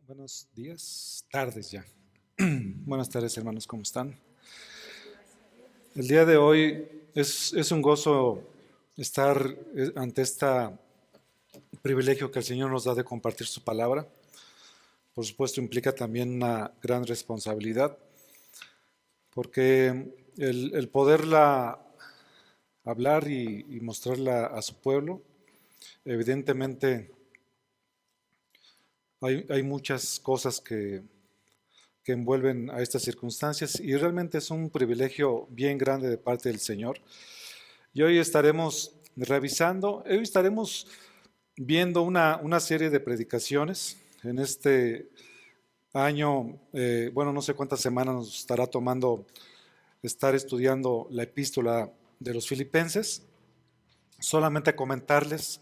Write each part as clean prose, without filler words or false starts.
Buenos días, tardes ya. Buenas tardes, hermanos, ¿cómo están? El día de hoy es un gozo estar ante este privilegio que el Señor nos da de compartir su palabra. Por supuesto, implica también una gran responsabilidad, porque el poderla hablar y mostrarla a su pueblo, evidentemente hay muchas cosas que envuelven a estas circunstancias y realmente es un privilegio bien grande de parte del Señor. Y hoy estaremos hoy estaremos viendo una serie de predicaciones en este año. Bueno, no sé cuántas semanas nos estará tomando estar estudiando la epístola de los Filipenses. Solamente comentarles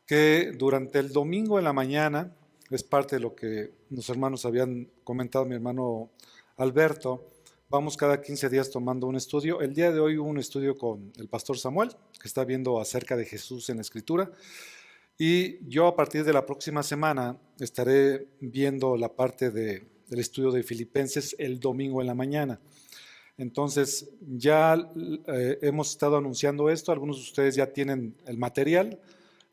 que durante el domingo en la mañana, es parte de lo que los hermanos habían comentado, mi hermano Alberto, vamos cada 15 días tomando un estudio. El día de hoy hubo un estudio con el pastor Samuel, que está viendo acerca de Jesús en la Escritura, y yo a partir de la próxima semana estaré viendo la parte del estudio de Filipenses el domingo en la mañana. Entonces, ya hemos estado anunciando esto, algunos de ustedes ya tienen el material.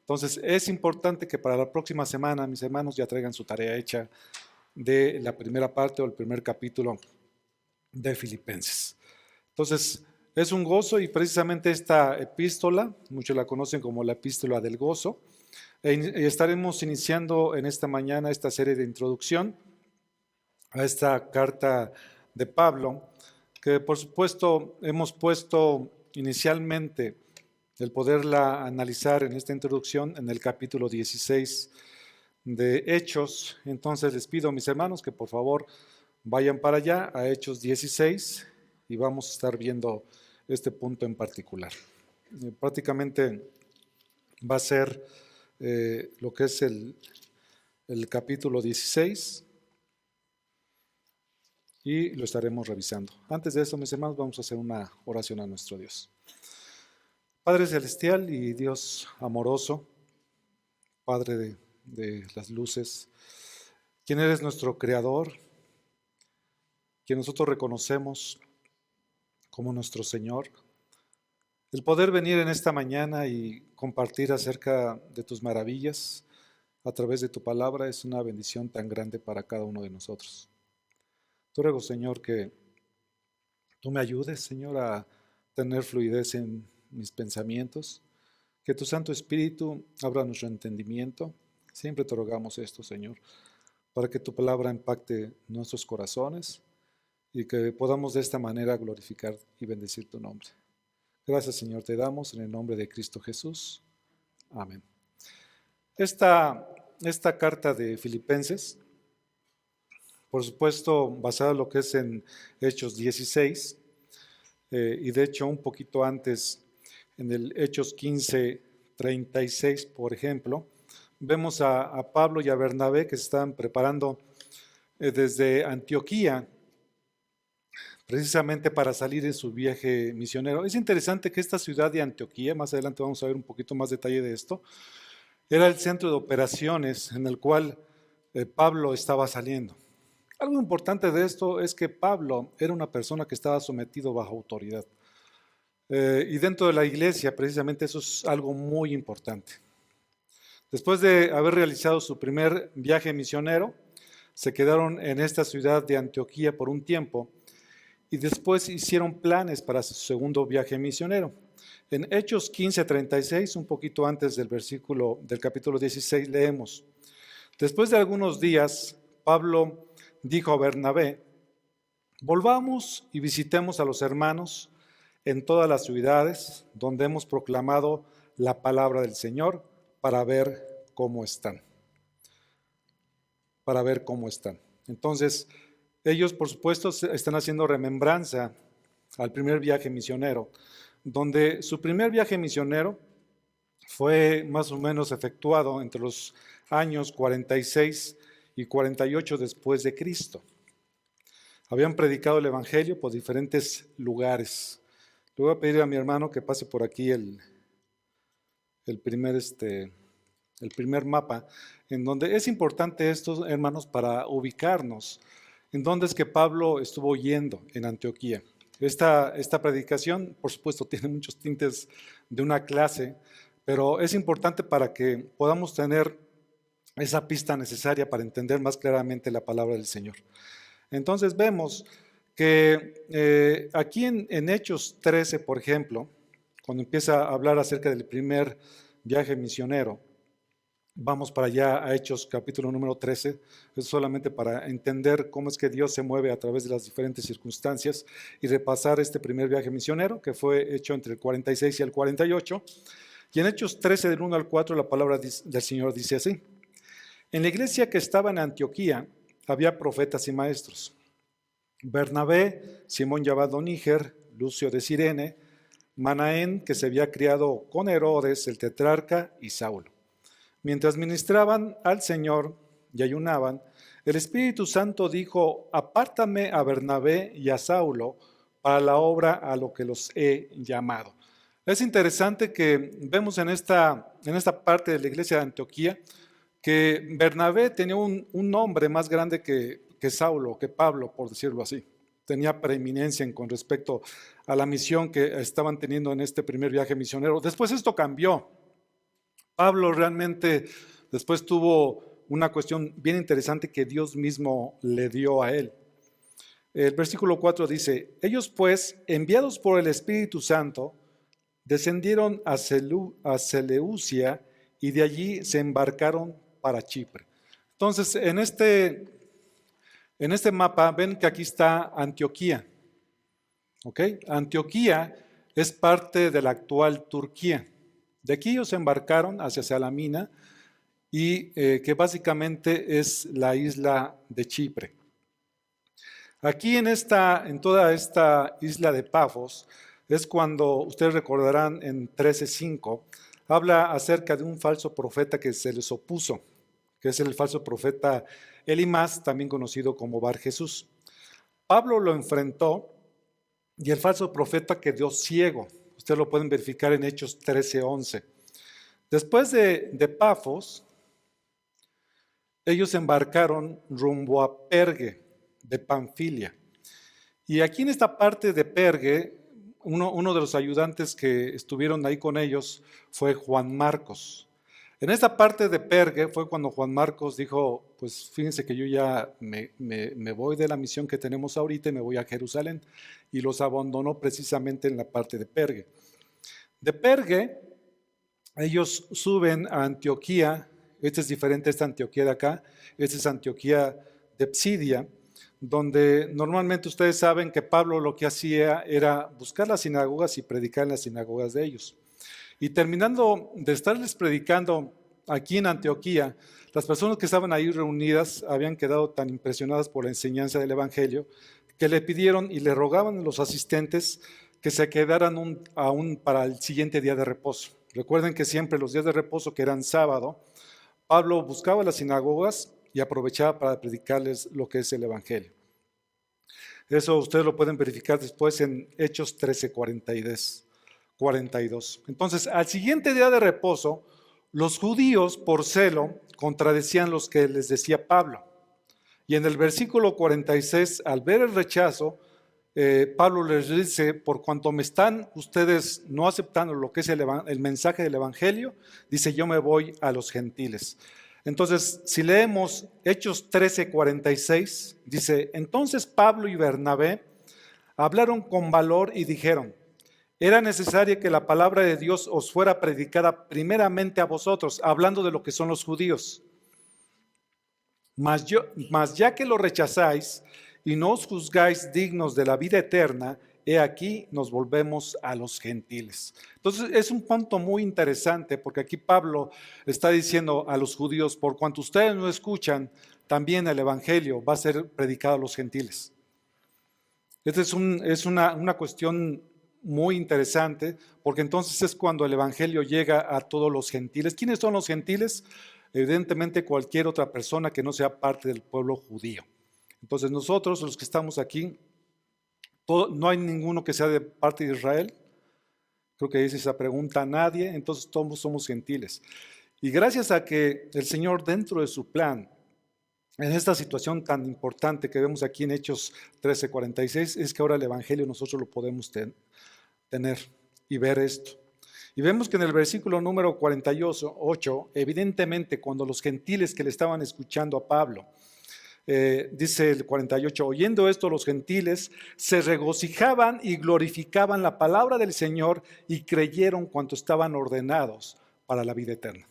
Entonces, es importante que para la próxima semana mis hermanos ya traigan su tarea hecha de la primera parte o el primer capítulo de Filipenses. Entonces, es un gozo y precisamente esta epístola, muchos la conocen como la epístola del gozo, y estaremos iniciando en esta mañana esta serie de introducción a esta carta de Pablo, que por supuesto hemos puesto inicialmente el poderla analizar en esta introducción en el capítulo 16 de Hechos. Entonces les pido a mis hermanos que por favor vayan para allá a Hechos 16 y vamos a estar viendo este punto en particular. Prácticamente va a ser lo que es el capítulo 16 y lo estaremos revisando. Antes de eso, mis hermanos, vamos a hacer una oración a nuestro Dios. Padre Celestial y Dios amoroso, Padre de las luces, quien eres nuestro Creador, quien nosotros reconocemos como nuestro Señor, el poder venir en esta mañana y compartir acerca de tus maravillas a través de tu palabra es una bendición tan grande para cada uno de nosotros. Te ruego, Señor, que tú me ayudes, Señor, a tener fluidez en mis pensamientos, que tu Santo Espíritu abra nuestro entendimiento. Siempre te rogamos esto, Señor, para que tu palabra impacte nuestros corazones y que podamos de esta manera glorificar y bendecir tu nombre. Gracias, Señor, te damos en el nombre de Cristo Jesús. Amén. Esta carta de Filipenses, por supuesto, basada en lo que es en Hechos 16, y de hecho un poquito antes, en el Hechos 15:36, por ejemplo, vemos a Pablo y a Bernabé que se están preparando desde Antioquía, precisamente para salir en su viaje misionero. Es interesante que esta ciudad de Antioquía, más adelante vamos a ver un poquito más detalle de esto, era el centro de operaciones en el cual Pablo estaba saliendo. Algo importante de esto es que Pablo era una persona que estaba sometido bajo autoridad. Y dentro de la iglesia, precisamente eso es algo muy importante. Después de haber realizado su primer viaje misionero, se quedaron en esta ciudad de Antioquía por un tiempo y después hicieron planes para su segundo viaje misionero. En Hechos 15:36, un poquito antes del capítulo 16, leemos: después de algunos días, Pablo dijo a Bernabé: volvamos y visitemos a los hermanos en todas las ciudades donde hemos proclamado la palabra del Señor para ver cómo están. Para ver cómo están. Entonces, ellos, por supuesto, están haciendo remembranza al primer viaje misionero, donde su primer viaje misionero fue más o menos efectuado entre los años 46 y 48 después de Cristo. Habían predicado el Evangelio por diferentes lugares. Le voy a pedir a mi hermano que pase por aquí el primer el primer mapa, en donde es importante esto, hermanos, para ubicarnos en dónde es que Pablo estuvo yendo en Antioquía. Esta predicación, por supuesto, tiene muchos tintes de una clase, pero es importante para que podamos tener esa pista necesaria para entender más claramente la palabra del Señor. Entonces vemos que aquí en Hechos 13, por ejemplo, cuando empieza a hablar acerca del primer viaje misionero, vamos para allá a Hechos capítulo número 13, es solamente para entender cómo es que Dios se mueve a través de las diferentes circunstancias y repasar este primer viaje misionero que fue hecho entre el 46 y el 48. Y en Hechos 13 del 1 al 4 la palabra del Señor dice así: en la iglesia que estaba en Antioquía había profetas y maestros: Bernabé, Simón llamado Níger, Lucio de Cirene, Manaén, que se había criado con Herodes el tetrarca, y Saulo. Mientras ministraban al Señor y ayunaban, el Espíritu Santo dijo: apártame a Bernabé y a Saulo para la obra a lo que los he llamado. Es interesante que vemos en esta parte de la iglesia de Antioquía que Bernabé tenía un nombre más grande que Saulo, que Pablo, por decirlo así. Tenía preeminencia con respecto a la misión que estaban teniendo en este primer viaje misionero. Después esto cambió. Pablo realmente después tuvo una cuestión bien interesante que Dios mismo le dio a él. El versículo 4 dice: ellos pues, enviados por el Espíritu Santo, descendieron a Seleucia y de allí se embarcaron para Chipre. Entonces, en este mapa ven que aquí está Antioquía. ¿Ok? Antioquía es parte de la actual Turquía. De aquí ellos se embarcaron hacia Salamina y que básicamente es la isla de Chipre. Aquí en toda esta isla de Pafos es cuando ustedes recordarán en 13:5 habla acerca de un falso profeta que se les opuso, que es el falso profeta Elimas, también conocido como Bar Jesús. Pablo lo enfrentó y el falso profeta quedó ciego. Ustedes lo pueden verificar en Hechos 13:11. Después de Pafos, ellos embarcaron rumbo a Pergue, de Panfilia. Y aquí en esta parte de Pergue, uno de los ayudantes que estuvieron ahí con ellos fue Juan Marcos. En esta parte de Pergue fue cuando Juan Marcos dijo: pues fíjense que yo ya me voy de la misión que tenemos ahorita y me voy a Jerusalén. Y los abandonó precisamente en la parte de Pergue. De Pergue, ellos suben a Antioquía. Esta es diferente a esta Antioquía de acá. Esta es Antioquía de Psidia, donde normalmente ustedes saben que Pablo lo que hacía era buscar las sinagogas y predicar en las sinagogas de ellos. Y terminando de estarles predicando aquí en Antioquía, las personas que estaban ahí reunidas habían quedado tan impresionadas por la enseñanza del Evangelio que le pidieron y le rogaban a los asistentes que se quedaran aún para el siguiente día de reposo. Recuerden que siempre los días de reposo, que eran sábado, Pablo buscaba las sinagogas y aprovechaba para predicarles lo que es el Evangelio. Eso ustedes lo pueden verificar después en Hechos 13:42. Entonces, al siguiente día de reposo, los judíos, por celo, contradecían los que les decía Pablo. Y en el versículo 46, al ver el rechazo, Pablo les dice: por cuanto me están ustedes no aceptando lo que es el mensaje del Evangelio, dice, yo me voy a los gentiles. Entonces, si leemos Hechos 13:46, dice: entonces Pablo y Bernabé hablaron con valor y dijeron: era necesario que la palabra de Dios os fuera predicada primeramente a vosotros, hablando de lo que son los judíos. Mas ya que lo rechazáis y no os juzgáis dignos de la vida eterna, he aquí nos volvemos a los gentiles. Entonces es un punto muy interesante, porque aquí Pablo está diciendo a los judíos: por cuanto ustedes no escuchan, también el evangelio va a ser predicado a los gentiles. Esta es una cuestión muy interesante, porque entonces es cuando el evangelio llega a todos los gentiles. ¿Quiénes son los gentiles? Evidentemente cualquier otra persona que no sea parte del pueblo judío. Entonces nosotros, los que estamos aquí, no hay ninguno que sea de parte de Israel. Creo que dice esa pregunta: nadie. Entonces todos somos gentiles. Y gracias a que el Señor, dentro de su plan, en esta situación tan importante que vemos aquí en Hechos 13:46, es que ahora el Evangelio nosotros lo podemos tener y ver esto. Y vemos que en el versículo número 48, evidentemente cuando los gentiles que le estaban escuchando a Pablo, dice el 48, oyendo esto los gentiles se regocijaban y glorificaban la palabra del Señor y creyeron cuanto estaban ordenados para la vida eterna.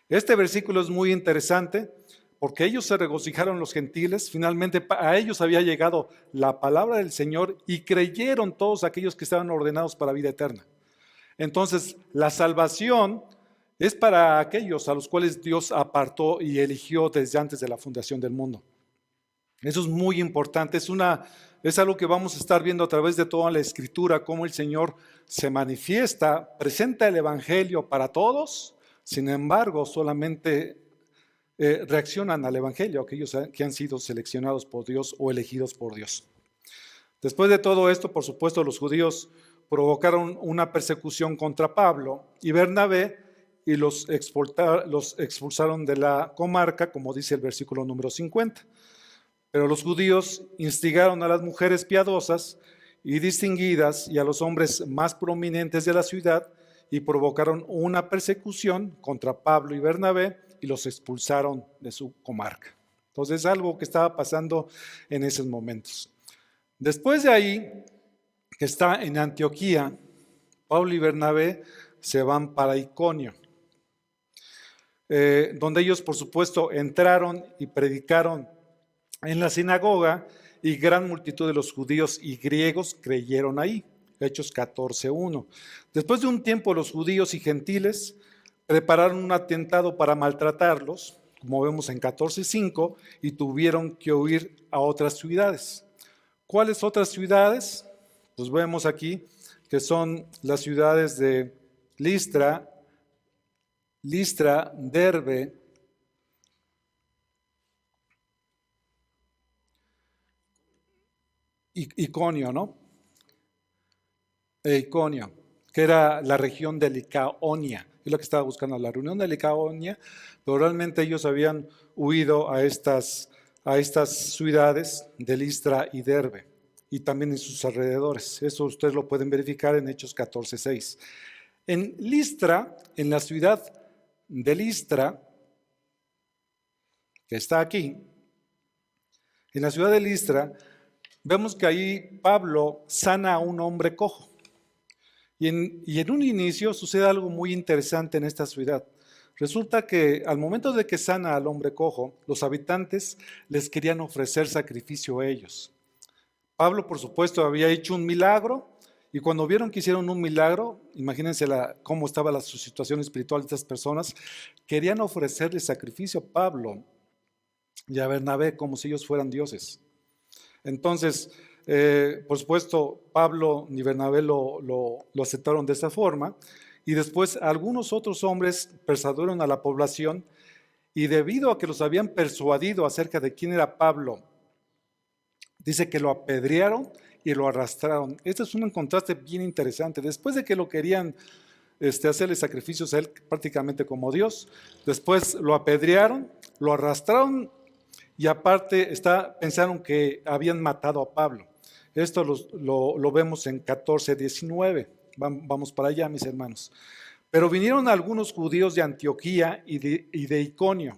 Este versículo es muy interesante porque ellos se regocijaron, los gentiles, finalmente a ellos había llegado la palabra del Señor y creyeron todos aquellos que estaban ordenados para vida eterna. Entonces, la salvación es para aquellos a los cuales Dios apartó y eligió desde antes de la fundación del mundo. Eso es muy importante, es algo que vamos a estar viendo a través de toda la Escritura, cómo el Señor se manifiesta, presenta el Evangelio para todos, sin embargo, solamente reaccionan al Evangelio aquellos que han sido seleccionados por Dios o elegidos por Dios. Después de todo esto, por supuesto, los judíos provocaron una persecución contra Pablo y Bernabé y los expulsaron de la comarca, como dice el versículo número 50. Pero los judíos instigaron a las mujeres piadosas y distinguidas y a los hombres más prominentes de la ciudad y provocaron una persecución contra Pablo y Bernabé y los expulsaron de su comarca. Entonces es algo que estaba pasando en esos momentos. Después de ahí, que está en Antioquía, Pablo y Bernabé se van para Iconio, donde ellos por supuesto entraron y predicaron en la sinagoga y gran multitud de los judíos y griegos creyeron ahí. Hechos 14:1. Después de un tiempo los judíos y gentiles prepararon un atentado para maltratarlos, como vemos en 14:5, y tuvieron que huir a otras ciudades. ¿Cuáles otras ciudades? Pues vemos aquí que son las ciudades de Listra, Derbe, Iconio, ¿no? Iconio, que era la región de Licaonia, es lo que estaba buscando, la reunión de Licaonia, pero realmente ellos habían huido a estas ciudades de Listra y Derbe, y también en sus alrededores. Eso ustedes lo pueden verificar en Hechos 14:6. En Listra, en la ciudad de Listra, que está aquí, en la ciudad de Listra, vemos que ahí Pablo sana a un hombre cojo. Y en un inicio sucede algo muy interesante en esta ciudad. Resulta que al momento de que sana al hombre cojo, los habitantes les querían ofrecer sacrificio a ellos. Pablo, por supuesto, había hecho un milagro y cuando vieron que hicieron un milagro, imagínense cómo estaba su situación espiritual de estas personas, querían ofrecerle sacrificio a Pablo y a Bernabé como si ellos fueran dioses. Entonces, por supuesto, Pablo ni Bernabé lo aceptaron de esa forma y después algunos otros hombres persuadieron a la población y debido a que los habían persuadido acerca de quién era Pablo, dice que lo apedrearon y lo arrastraron. Este es un contraste bien interesante. Después de que lo querían hacerle sacrificios a él prácticamente como Dios, después lo apedrearon, lo arrastraron y aparte pensaron que habían matado a Pablo. Esto lo vemos en 14:19. Vamos para allá, mis hermanos. Pero vinieron algunos judíos de Antioquía y de Iconio.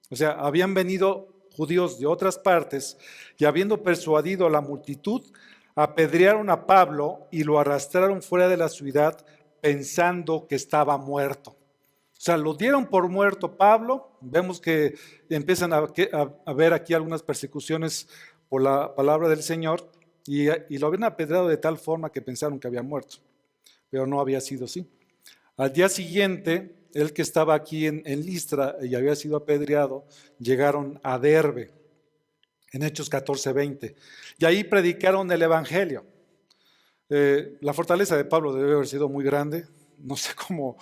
O sea, habían venido judíos de otras partes y habiendo persuadido a la multitud, apedrearon a Pablo y lo arrastraron fuera de la ciudad pensando que estaba muerto. O sea, lo dieron por muerto Pablo. Vemos que empiezan a ver aquí algunas persecuciones por la palabra del Señor y lo habían apedreado de tal forma que pensaron que había muerto, pero no había sido así. Al día siguiente, él que estaba aquí en Listra y había sido apedreado, llegaron a Derbe, en Hechos 14:20, y ahí predicaron el Evangelio. La fortaleza de Pablo debe haber sido muy grande. No sé cómo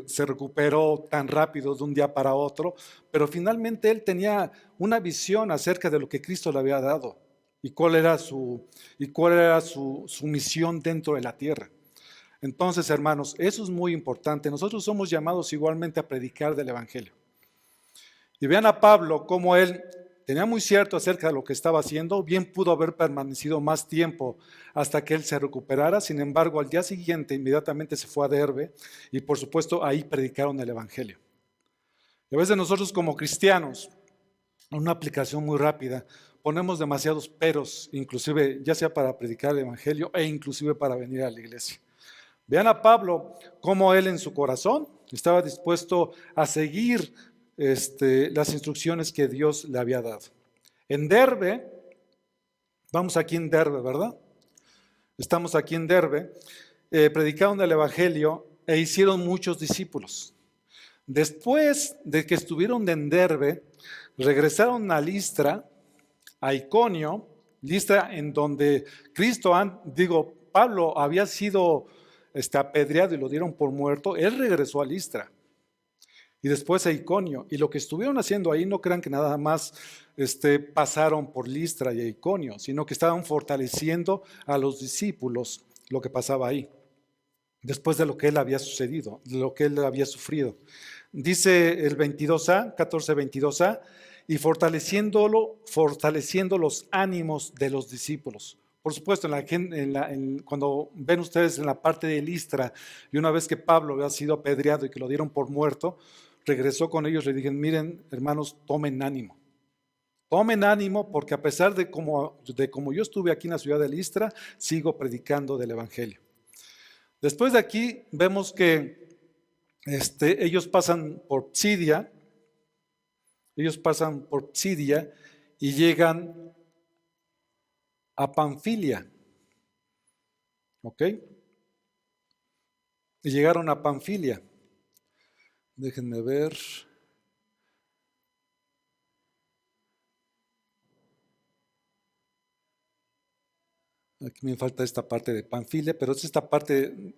se recuperó tan rápido de un día para otro, pero finalmente él tenía una visión acerca de lo que Cristo le había dado y cuál era su misión dentro de la tierra. Entonces, hermanos, eso es muy importante. Nosotros somos llamados igualmente a predicar del Evangelio. Y vean a Pablo cómo él tenía muy cierto acerca de lo que estaba haciendo, bien pudo haber permanecido más tiempo hasta que él se recuperara. Sin embargo, al día siguiente inmediatamente se fue a Derbe y por supuesto ahí predicaron el Evangelio. Y a veces nosotros como cristianos, una aplicación muy rápida, ponemos demasiados peros, inclusive ya sea para predicar el Evangelio e inclusive para venir a la iglesia. Vean a Pablo cómo él en su corazón estaba dispuesto a seguir las instrucciones que Dios le había dado. En Derbe, vamos aquí en Derbe, ¿verdad? Estamos aquí en Derbe, predicaron el Evangelio e hicieron muchos discípulos. Después de que estuvieron en Derbe, regresaron a Listra, a Iconio, Listra en donde Pablo había sido apedreado y lo dieron por muerto. Él regresó a Listra y después a Iconio. Y lo que estuvieron haciendo ahí, no crean que nada más pasaron por Listra y Iconio, sino que estaban fortaleciendo a los discípulos lo que pasaba ahí, después de lo que él había sucedido, de lo que él había sufrido. Dice el 22a, 14:22a, y fortaleciendo los ánimos de los discípulos. Por supuesto, cuando ven ustedes en la parte de Listra, y una vez que Pablo había sido apedreado y que lo dieron por muerto, regresó con ellos y le dijeron: miren, hermanos, tomen ánimo. Tomen ánimo, porque a pesar de como yo estuve aquí en la ciudad de Listra, sigo predicando del Evangelio. Después de aquí vemos que ellos pasan por Psidia, y llegan a Panfilia, ¿ok? Y llegaron a Panfilia. Déjenme ver. Aquí me falta esta parte de Panfilia, pero es esta parte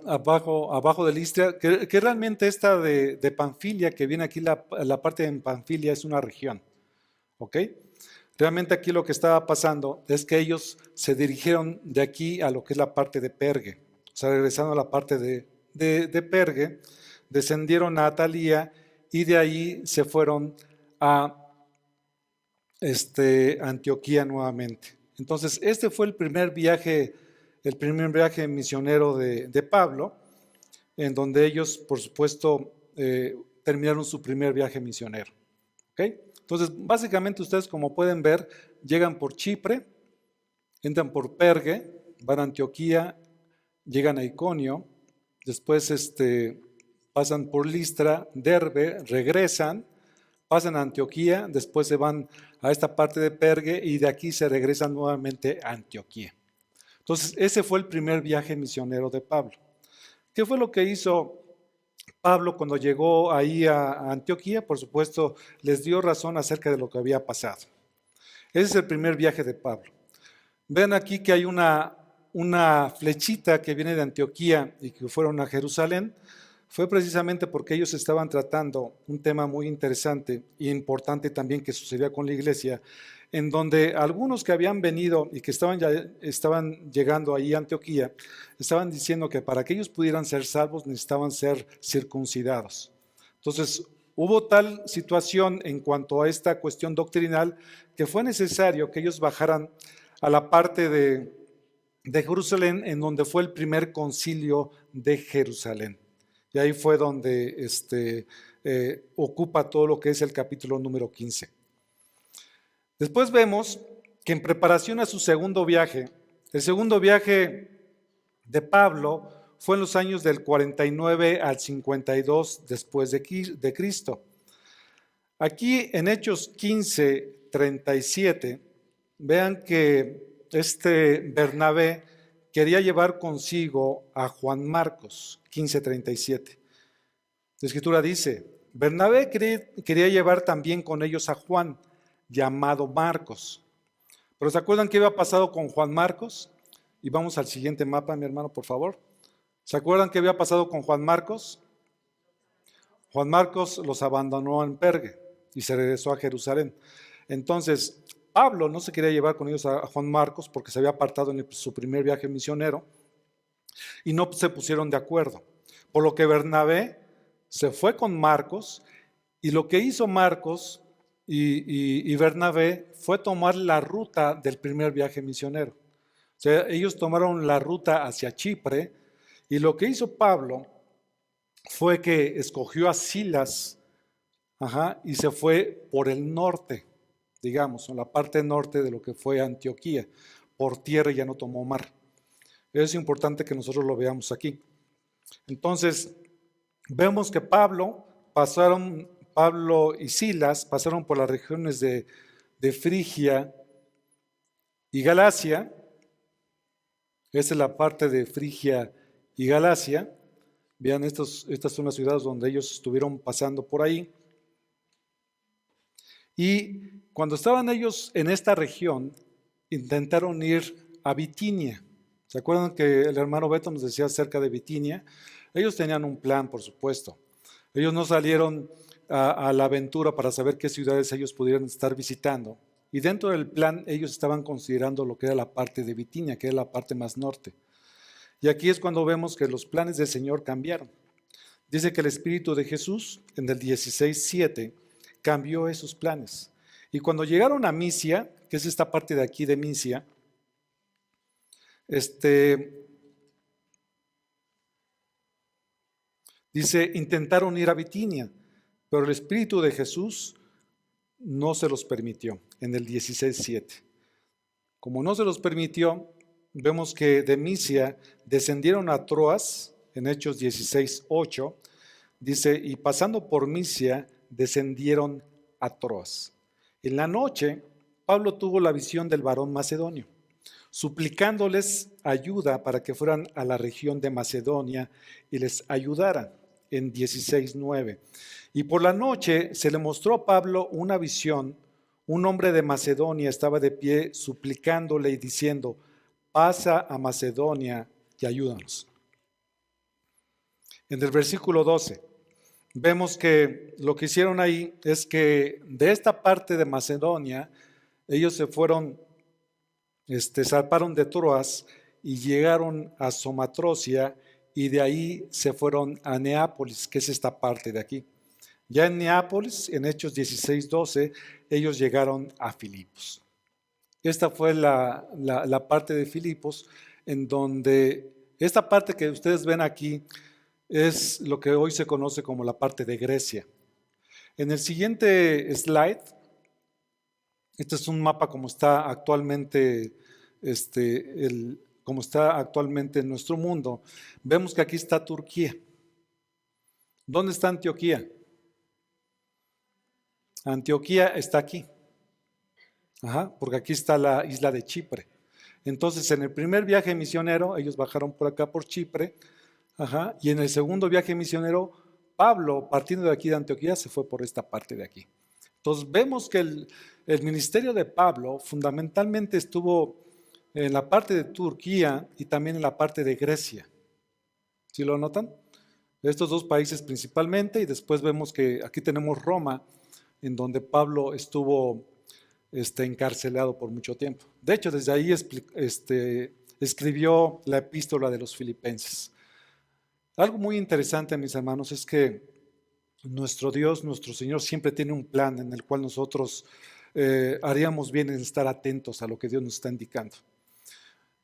abajo de Listra, que realmente esta de Panfilia, que viene aquí, la parte de Panfilia es una región, ¿ok? Realmente aquí lo que estaba pasando es que ellos se dirigieron de aquí a lo que es la parte de Perge, o sea, regresando a la parte de Perge, descendieron a Atalía y de ahí se fueron a Antioquía nuevamente. Entonces, este fue el primer viaje misionero de Pablo, en donde ellos, por supuesto, terminaron su primer viaje misionero. ¿Okay? Entonces, básicamente ustedes, como pueden ver, llegan por Chipre, entran por Perge, van a Antioquía, llegan a Iconio, después pasan por Listra, Derbe, regresan, pasan a Antioquía, después se van a esta parte de Perge y de aquí se regresan nuevamente a Antioquía. Entonces, ese fue el primer viaje misionero de Pablo. ¿Qué fue lo que hizo Pablo cuando llegó ahí a Antioquía? Por supuesto, les dio razón acerca de lo que había pasado. Ese es el primer viaje de Pablo. Ven aquí que hay una flechita que viene de Antioquía y que fueron a Jerusalén. Fue precisamente porque ellos estaban tratando un tema muy interesante e importante también que sucedía con la iglesia, en donde algunos que habían venido y que estaban llegando ahí a Antioquía, estaban diciendo que para que ellos pudieran ser salvos necesitaban ser circuncidados. Entonces, hubo tal situación en cuanto a esta cuestión doctrinal que fue necesario que ellos bajaran a la parte de Jerusalén, en donde fue el primer concilio de Jerusalén. Y ahí fue donde ocupa todo lo que es el capítulo número 15. Después vemos que en preparación a su segundo viaje, el segundo viaje de Pablo fue en los años del 49 al 52 después de Cristo. Aquí en Hechos 15:37, vean que Bernabé quería llevar consigo a Juan Marcos, 15:37. La escritura dice: Bernabé quería llevar también con ellos a Juan, llamado Marcos. ¿Pero se acuerdan qué había pasado con Juan Marcos? Y vamos al siguiente mapa, mi hermano, por favor. ¿Se acuerdan qué había pasado con Juan Marcos? Juan Marcos los abandonó en Perge y se regresó a Jerusalén. Entonces, Pablo no se quería llevar con ellos a Juan Marcos porque se había apartado en su primer viaje misionero y no se pusieron de acuerdo. Por lo que Bernabé se fue con Marcos y lo que hizo Marcos y Bernabé fue tomar la ruta del primer viaje misionero. O sea, ellos tomaron la ruta hacia Chipre y lo que hizo Pablo fue que escogió a Silas, y se fue por el norte, digamos, en la parte norte de lo que fue Antioquía. Por tierra ya no tomó mar. Es importante que nosotros lo veamos aquí. Entonces, vemos que Pablo y Silas pasaron por las regiones de Frigia y Galacia. Esa es la parte de Frigia y Galacia. Vean, estas son las ciudades donde ellos estuvieron pasando por ahí. Y cuando estaban ellos en esta región, intentaron ir a Bitinia. ¿Se acuerdan que el hermano Beto nos decía acerca de Bitinia? Ellos tenían un plan, por supuesto. Ellos no salieron a la aventura para saber qué ciudades ellos pudieran estar visitando. Y dentro del plan ellos estaban considerando lo que era la parte de Bitinia, que era la parte más norte. Y aquí es cuando vemos que los planes del Señor cambiaron. Dice que el Espíritu de Jesús, en el 16:7, cambió esos planes. Y cuando llegaron a Misia, que es esta parte de aquí de Misia, dice, intentaron ir a Bitinia, pero el Espíritu de Jesús no se los permitió, en el 16:7. Como no se los permitió, vemos que de Misia descendieron a Troas, en Hechos 16:8, dice, y pasando por Misia, descendieron a Troas. En la noche, Pablo tuvo la visión del varón macedonio, suplicándoles ayuda para que fueran a la región de Macedonia y les ayudaran, en 16:9. Y por la noche se le mostró a Pablo una visión. Un hombre de Macedonia estaba de pie suplicándole y diciendo, pasa a Macedonia y ayúdanos. En el versículo 12, vemos que lo que hicieron ahí es que de esta parte de Macedonia, ellos se fueron, zarparon de Troas y llegaron a Somatrocia y de ahí se fueron a Neápolis, que es esta parte de aquí. Ya en Neápolis, en Hechos 16:12, ellos llegaron a Filipos. Esta fue la parte de Filipos, en donde esta parte que ustedes ven aquí es lo que hoy se conoce como la parte de Grecia. En el siguiente slide, este es un mapa como está actualmente, como está actualmente en nuestro mundo. Vemos que aquí está Turquía. ¿Dónde está Antioquía? Antioquía está aquí. Porque aquí está la isla de Chipre. Entonces, en el primer viaje misionero, ellos bajaron por acá por Chipre. Y en el segundo viaje misionero, Pablo, partiendo de aquí de Antioquía, se fue por esta parte de aquí. Entonces, vemos que el ministerio de Pablo fundamentalmente estuvo en la parte de Turquía y también en la parte de Grecia. ¿Sí lo notan? Estos dos países principalmente, y después vemos que aquí tenemos Roma, en donde Pablo estuvo encarcelado por mucho tiempo. De hecho, desde ahí escribió la epístola de los Filipenses. Algo muy interesante, mis hermanos, es que nuestro Dios, nuestro Señor, siempre tiene un plan en el cual nosotros haríamos bien en estar atentos a lo que Dios nos está indicando.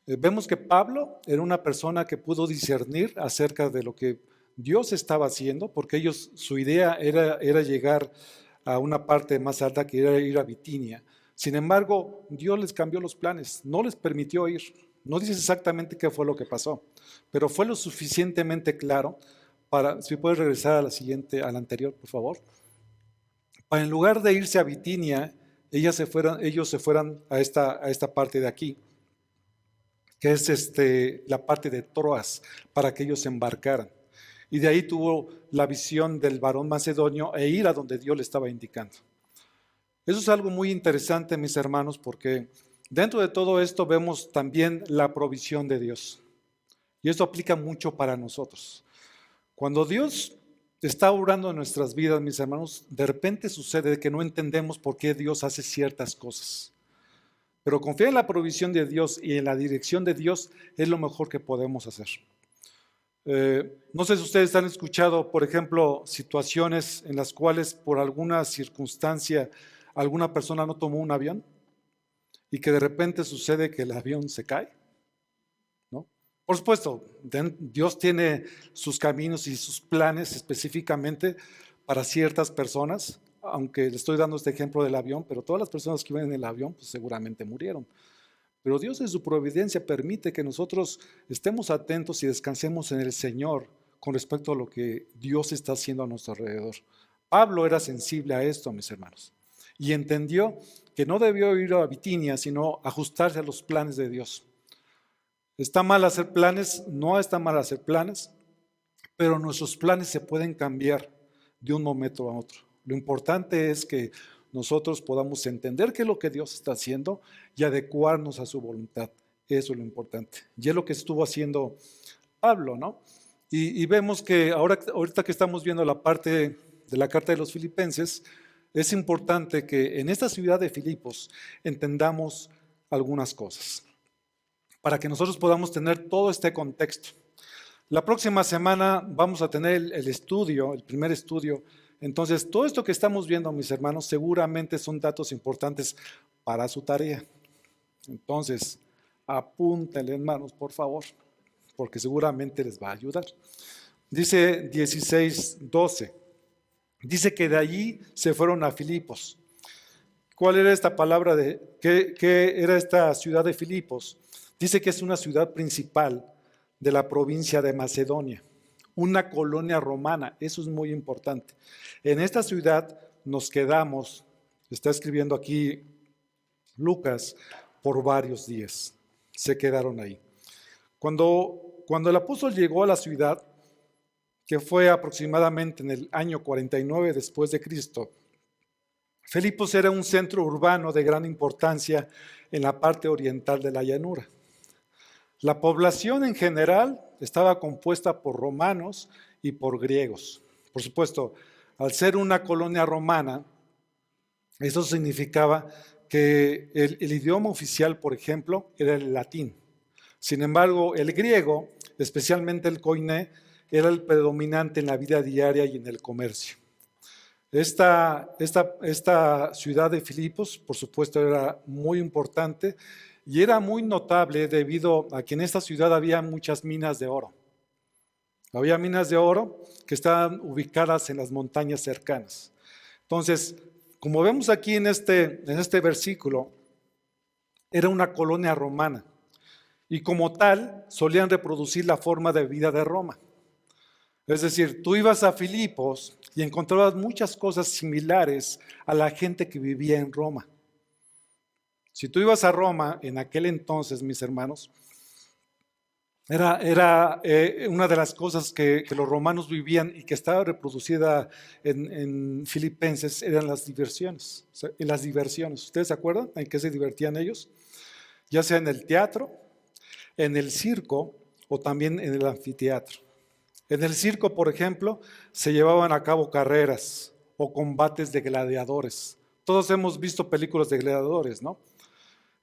Vemos que Pablo era una persona que pudo discernir acerca de lo que Dios estaba haciendo, porque su idea era llegar a una parte más alta que era ir a Bitinia. Sin embargo, Dios les cambió los planes, no les permitió ir. No dice exactamente qué fue lo que pasó, pero fue lo suficientemente claro para, si puedes regresar a la anterior, por favor. Para en lugar de irse a Bitinia, ellos se fueran a esta parte de aquí, que es la parte de Troas, para que ellos se embarcaran. Y de ahí tuvo la visión del varón macedonio e ir a donde Dios le estaba indicando. Eso es algo muy interesante, mis hermanos, porque dentro de todo esto vemos también la provisión de Dios. Y esto aplica mucho para nosotros. Cuando Dios está obrando en nuestras vidas, mis hermanos, de repente sucede que no entendemos por qué Dios hace ciertas cosas. Pero confiar en la provisión de Dios y en la dirección de Dios es lo mejor que podemos hacer. No sé si ustedes han escuchado, por ejemplo, situaciones en las cuales por alguna circunstancia alguna persona no tomó un avión y que de repente sucede que el avión se cae, ¿no? Por supuesto, Dios tiene sus caminos y sus planes específicamente para ciertas personas, aunque le estoy dando este ejemplo del avión, pero todas las personas que iban en el avión pues seguramente murieron. Pero Dios en su providencia permite que nosotros estemos atentos y descansemos en el Señor con respecto a lo que Dios está haciendo a nuestro alrededor. Pablo era sensible a esto, mis hermanos, y entendió que no debió ir a Bitinia, sino ajustarse a los planes de Dios. ¿Está mal hacer planes? No está mal hacer planes, pero nuestros planes se pueden cambiar de un momento a otro. Lo importante es que nosotros podamos entender qué es lo que Dios está haciendo y adecuarnos a su voluntad. Eso es lo importante. Y es lo que estuvo haciendo Pablo, ¿no? Y vemos que ahorita que estamos viendo la parte de la carta de los Filipenses, es importante que en esta ciudad de Filipos entendamos algunas cosas, para que nosotros podamos tener todo este contexto. La próxima semana vamos a tener el primer estudio. Entonces, todo esto que estamos viendo, mis hermanos, seguramente son datos importantes para su tarea. Entonces, apúntenle, hermanos, por favor, porque seguramente les va a ayudar. Dice 16:12. Dice que de allí se fueron a Filipos. ¿Cuál era esta palabra? ¿Qué era esta ciudad de Filipos? Dice que es una ciudad principal de la provincia de Macedonia, una colonia romana. Eso es muy importante. En esta ciudad nos quedamos, está escribiendo aquí Lucas, por varios días. Se quedaron ahí. Cuando el apóstol llegó a la ciudad, que fue aproximadamente en el año 49 después de Cristo, Filipos era un centro urbano de gran importancia en la parte oriental de la llanura. La población en general estaba compuesta por romanos y por griegos. Por supuesto, al ser una colonia romana, eso significaba que el idioma oficial, por ejemplo, era el latín. Sin embargo, el griego, especialmente el koiné, era el predominante en la vida diaria y en el comercio. Esta ciudad de Filipos, por supuesto, era muy importante y era muy notable debido a que en esta ciudad había muchas minas de oro. Había minas de oro que estaban ubicadas en las montañas cercanas. Entonces, como vemos aquí en este versículo, era una colonia romana y como tal solían reproducir la forma de vida de Roma. Es decir, tú ibas a Filipos y encontrabas muchas cosas similares a la gente que vivía en Roma. Si tú ibas a Roma en aquel entonces, mis hermanos, era una de las cosas que los romanos vivían y que estaba reproducida en Filipenses, eran las diversiones. ¿Ustedes se acuerdan en qué se divertían ellos? Ya sea en el teatro, en el circo o también en el anfiteatro. En el circo, por ejemplo, se llevaban a cabo carreras o combates de gladiadores. Todos hemos visto películas de gladiadores, ¿no?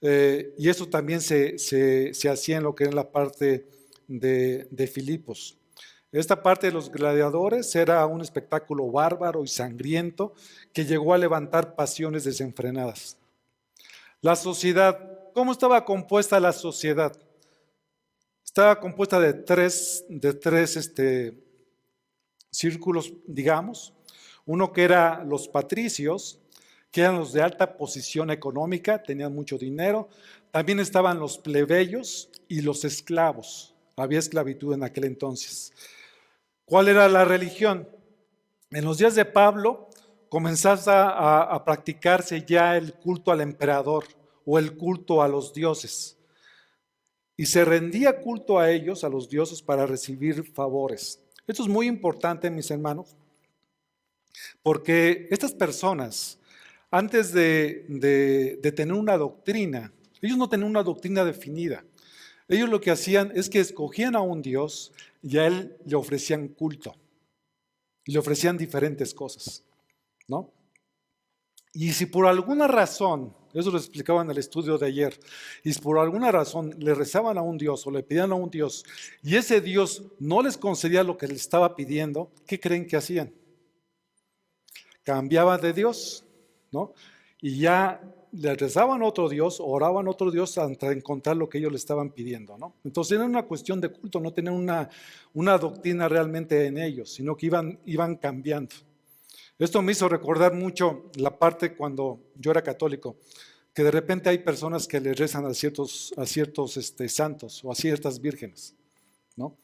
Y eso también se hacía en lo que era la parte de Filipos. Esta parte de los gladiadores era un espectáculo bárbaro y sangriento que llegó a levantar pasiones desenfrenadas. La sociedad, ¿cómo estaba compuesta la sociedad? Estaba compuesta de tres círculos, digamos. Uno que era los patricios, que eran los de alta posición económica, tenían mucho dinero. También estaban los plebeyos y los esclavos. Había esclavitud en aquel entonces. ¿Cuál era la religión? En los días de Pablo comenzaba a practicarse ya el culto al emperador o el culto a los dioses. Y se rendía culto a ellos, a los dioses, para recibir favores. Esto es muy importante, mis hermanos, porque estas personas, antes de tener una doctrina, ellos no tenían una doctrina definida. Ellos lo que hacían es que escogían a un Dios y a él le ofrecían culto. Y le ofrecían diferentes cosas, ¿no? Y si por alguna razón Eso lo explicaba en el estudio de ayer. Y por alguna razón le rezaban a un Dios o le pedían a un Dios y ese Dios no les concedía lo que les estaba pidiendo, ¿qué creen que hacían? Cambiaban de Dios, ¿no? Y ya le rezaban a otro Dios, oraban a otro Dios hasta encontrar lo que ellos le estaban pidiendo, ¿no? Entonces era una cuestión de culto, no tenían una doctrina realmente en ellos, sino que iban cambiando. Esto me hizo recordar mucho la parte cuando yo era católico, que de repente hay personas que le rezan a ciertos santos o a ciertas vírgenes, ¿no?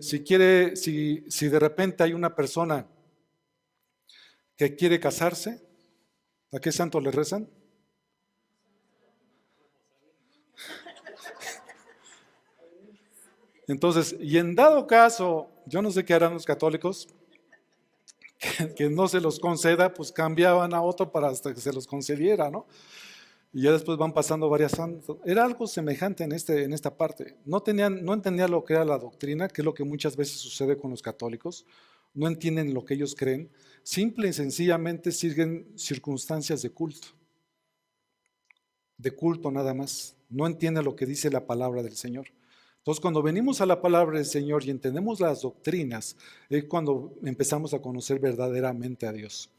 Si de repente hay una persona que quiere casarse, ¿a qué santo le rezan? Entonces, y en dado caso, yo no sé qué harán los católicos, que no se los conceda, pues cambiaban a otro para hasta que se los concediera, ¿no? Y ya después van pasando varias santos. Era algo semejante en esta parte. No entendían lo que era la doctrina, que es lo que muchas veces sucede con los católicos. No entienden lo que ellos creen. Simple y sencillamente siguen circunstancias de culto nada más. No entienden lo que dice la palabra del Señor. Entonces, cuando venimos a la palabra del Señor y entendemos las doctrinas, es cuando empezamos a conocer verdaderamente a Dios.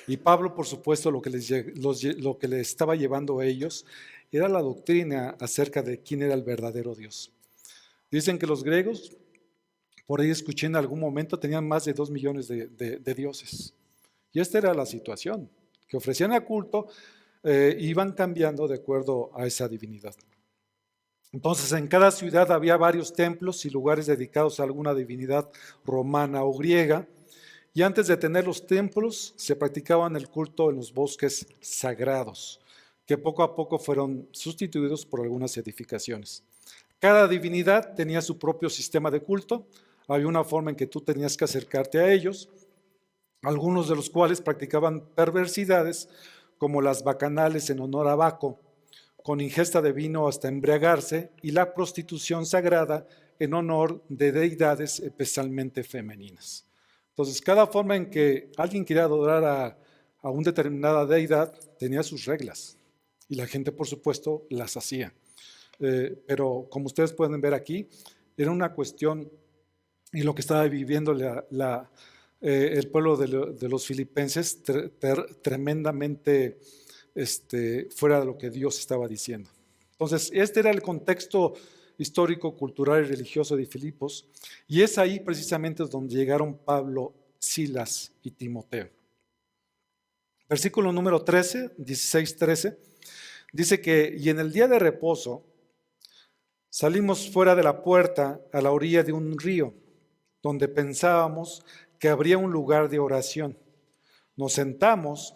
Y Pablo, por supuesto, lo que le estaba llevando a ellos era la doctrina acerca de quién era el verdadero Dios. Dicen que los griegos, por ahí escuché en algún momento, tenían más de 2 millones de dioses. Y esta era la situación, que ofrecían a culto, iban cambiando de acuerdo a esa divinidad. Entonces, en cada ciudad había varios templos y lugares dedicados a alguna divinidad romana o griega. Y antes de tener los templos, se practicaban el culto en los bosques sagrados, que poco a poco fueron sustituidos por algunas edificaciones. Cada divinidad tenía su propio sistema de culto. Había una forma en que tú tenías que acercarte a ellos, algunos de los cuales practicaban perversidades, como las bacanales en honor a Baco, con ingesta de vino hasta embriagarse, y la prostitución sagrada en honor de deidades especialmente femeninas. Entonces, cada forma en que alguien quería adorar a una determinada deidad tenía sus reglas, y la gente, por supuesto, las hacía. Pero como ustedes pueden ver aquí, era una cuestión, y lo que estaba viviendo el pueblo de los filipenses, tremendamente fuera de lo que Dios estaba diciendo. Entonces, este era el contexto histórico, cultural y religioso de Filipos, y es ahí precisamente donde llegaron Pablo, Silas y Timoteo. Versículo número 13, 16-13, dice que, y en el día de reposo, salimos fuera de la puerta a la orilla de un río, donde pensábamos que habría un lugar de oración. Nos sentamos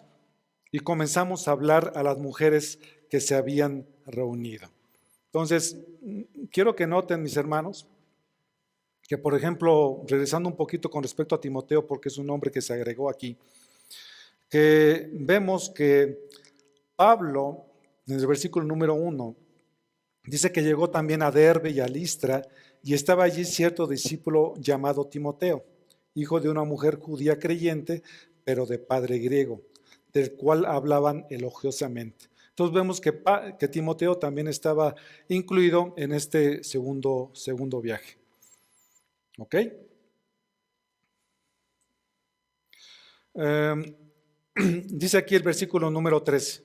y comenzamos a hablar a las mujeres que se habían reunido. Entonces, quiero que noten, mis hermanos, que por ejemplo, regresando un poquito con respecto a Timoteo, porque es un nombre que se agregó aquí, que vemos que Pablo, en el versículo número 1, dice que llegó también a Derbe y a Listra, y estaba allí cierto discípulo llamado Timoteo, hijo de una mujer judía creyente, pero de padre griego, del cual hablaban elogiosamente. Entonces vemos que Timoteo también estaba incluido en este segundo viaje. ¿Ok? Dice aquí el versículo número 13,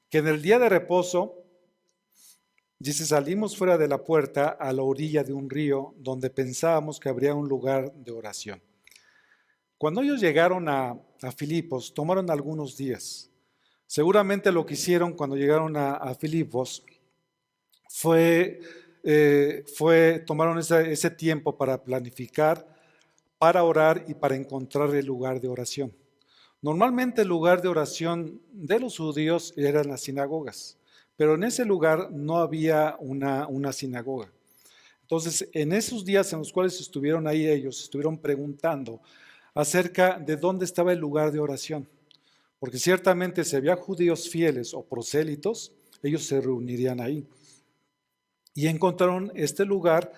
que en el día de reposo, dice, salimos fuera de la puerta a la orilla de un río donde pensábamos que habría un lugar de oración. Cuando ellos llegaron a Filipos, tomaron algunos días. Seguramente lo que hicieron cuando llegaron a Filipos tomaron ese tiempo para planificar, para orar y para encontrar el lugar de oración. Normalmente el lugar de oración de los judíos eran las sinagogas, pero en ese lugar no había una sinagoga. Entonces, en esos días en los cuales estuvieron ahí ellos, estuvieron preguntando acerca de dónde estaba el lugar de oración. Porque ciertamente si había judíos fieles o prosélitos, ellos se reunirían ahí. Y encontraron este lugar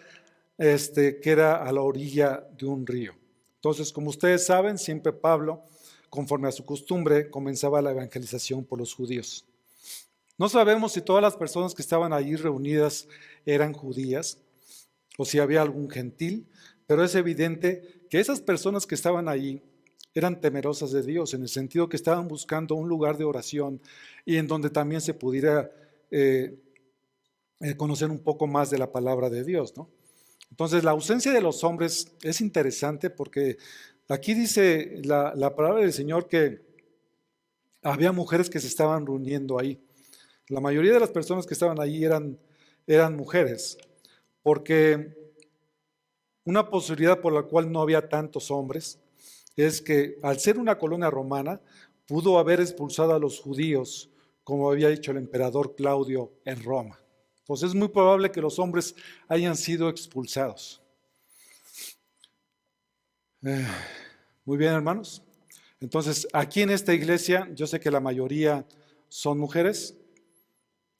que era a la orilla de un río. Entonces, como ustedes saben, siempre Pablo, conforme a su costumbre, comenzaba la evangelización por los judíos. No sabemos si todas las personas que estaban allí reunidas eran judías o si había algún gentil, pero es evidente que esas personas que estaban allí eran temerosas de Dios, en el sentido que estaban buscando un lugar de oración y en donde también se pudiera conocer un poco más de la palabra de Dios, ¿no? Entonces, la ausencia de los hombres es interesante porque aquí dice la palabra del Señor que había mujeres que se estaban reuniendo ahí. La mayoría de las personas que estaban ahí eran mujeres, porque una posibilidad por la cual no había tantos hombres es que al ser una colonia romana, pudo haber expulsado a los judíos, como había dicho el emperador Claudio en Roma. Entonces es muy probable que los hombres hayan sido expulsados. Muy bien, hermanos. Entonces, aquí en esta iglesia, yo sé que la mayoría son mujeres.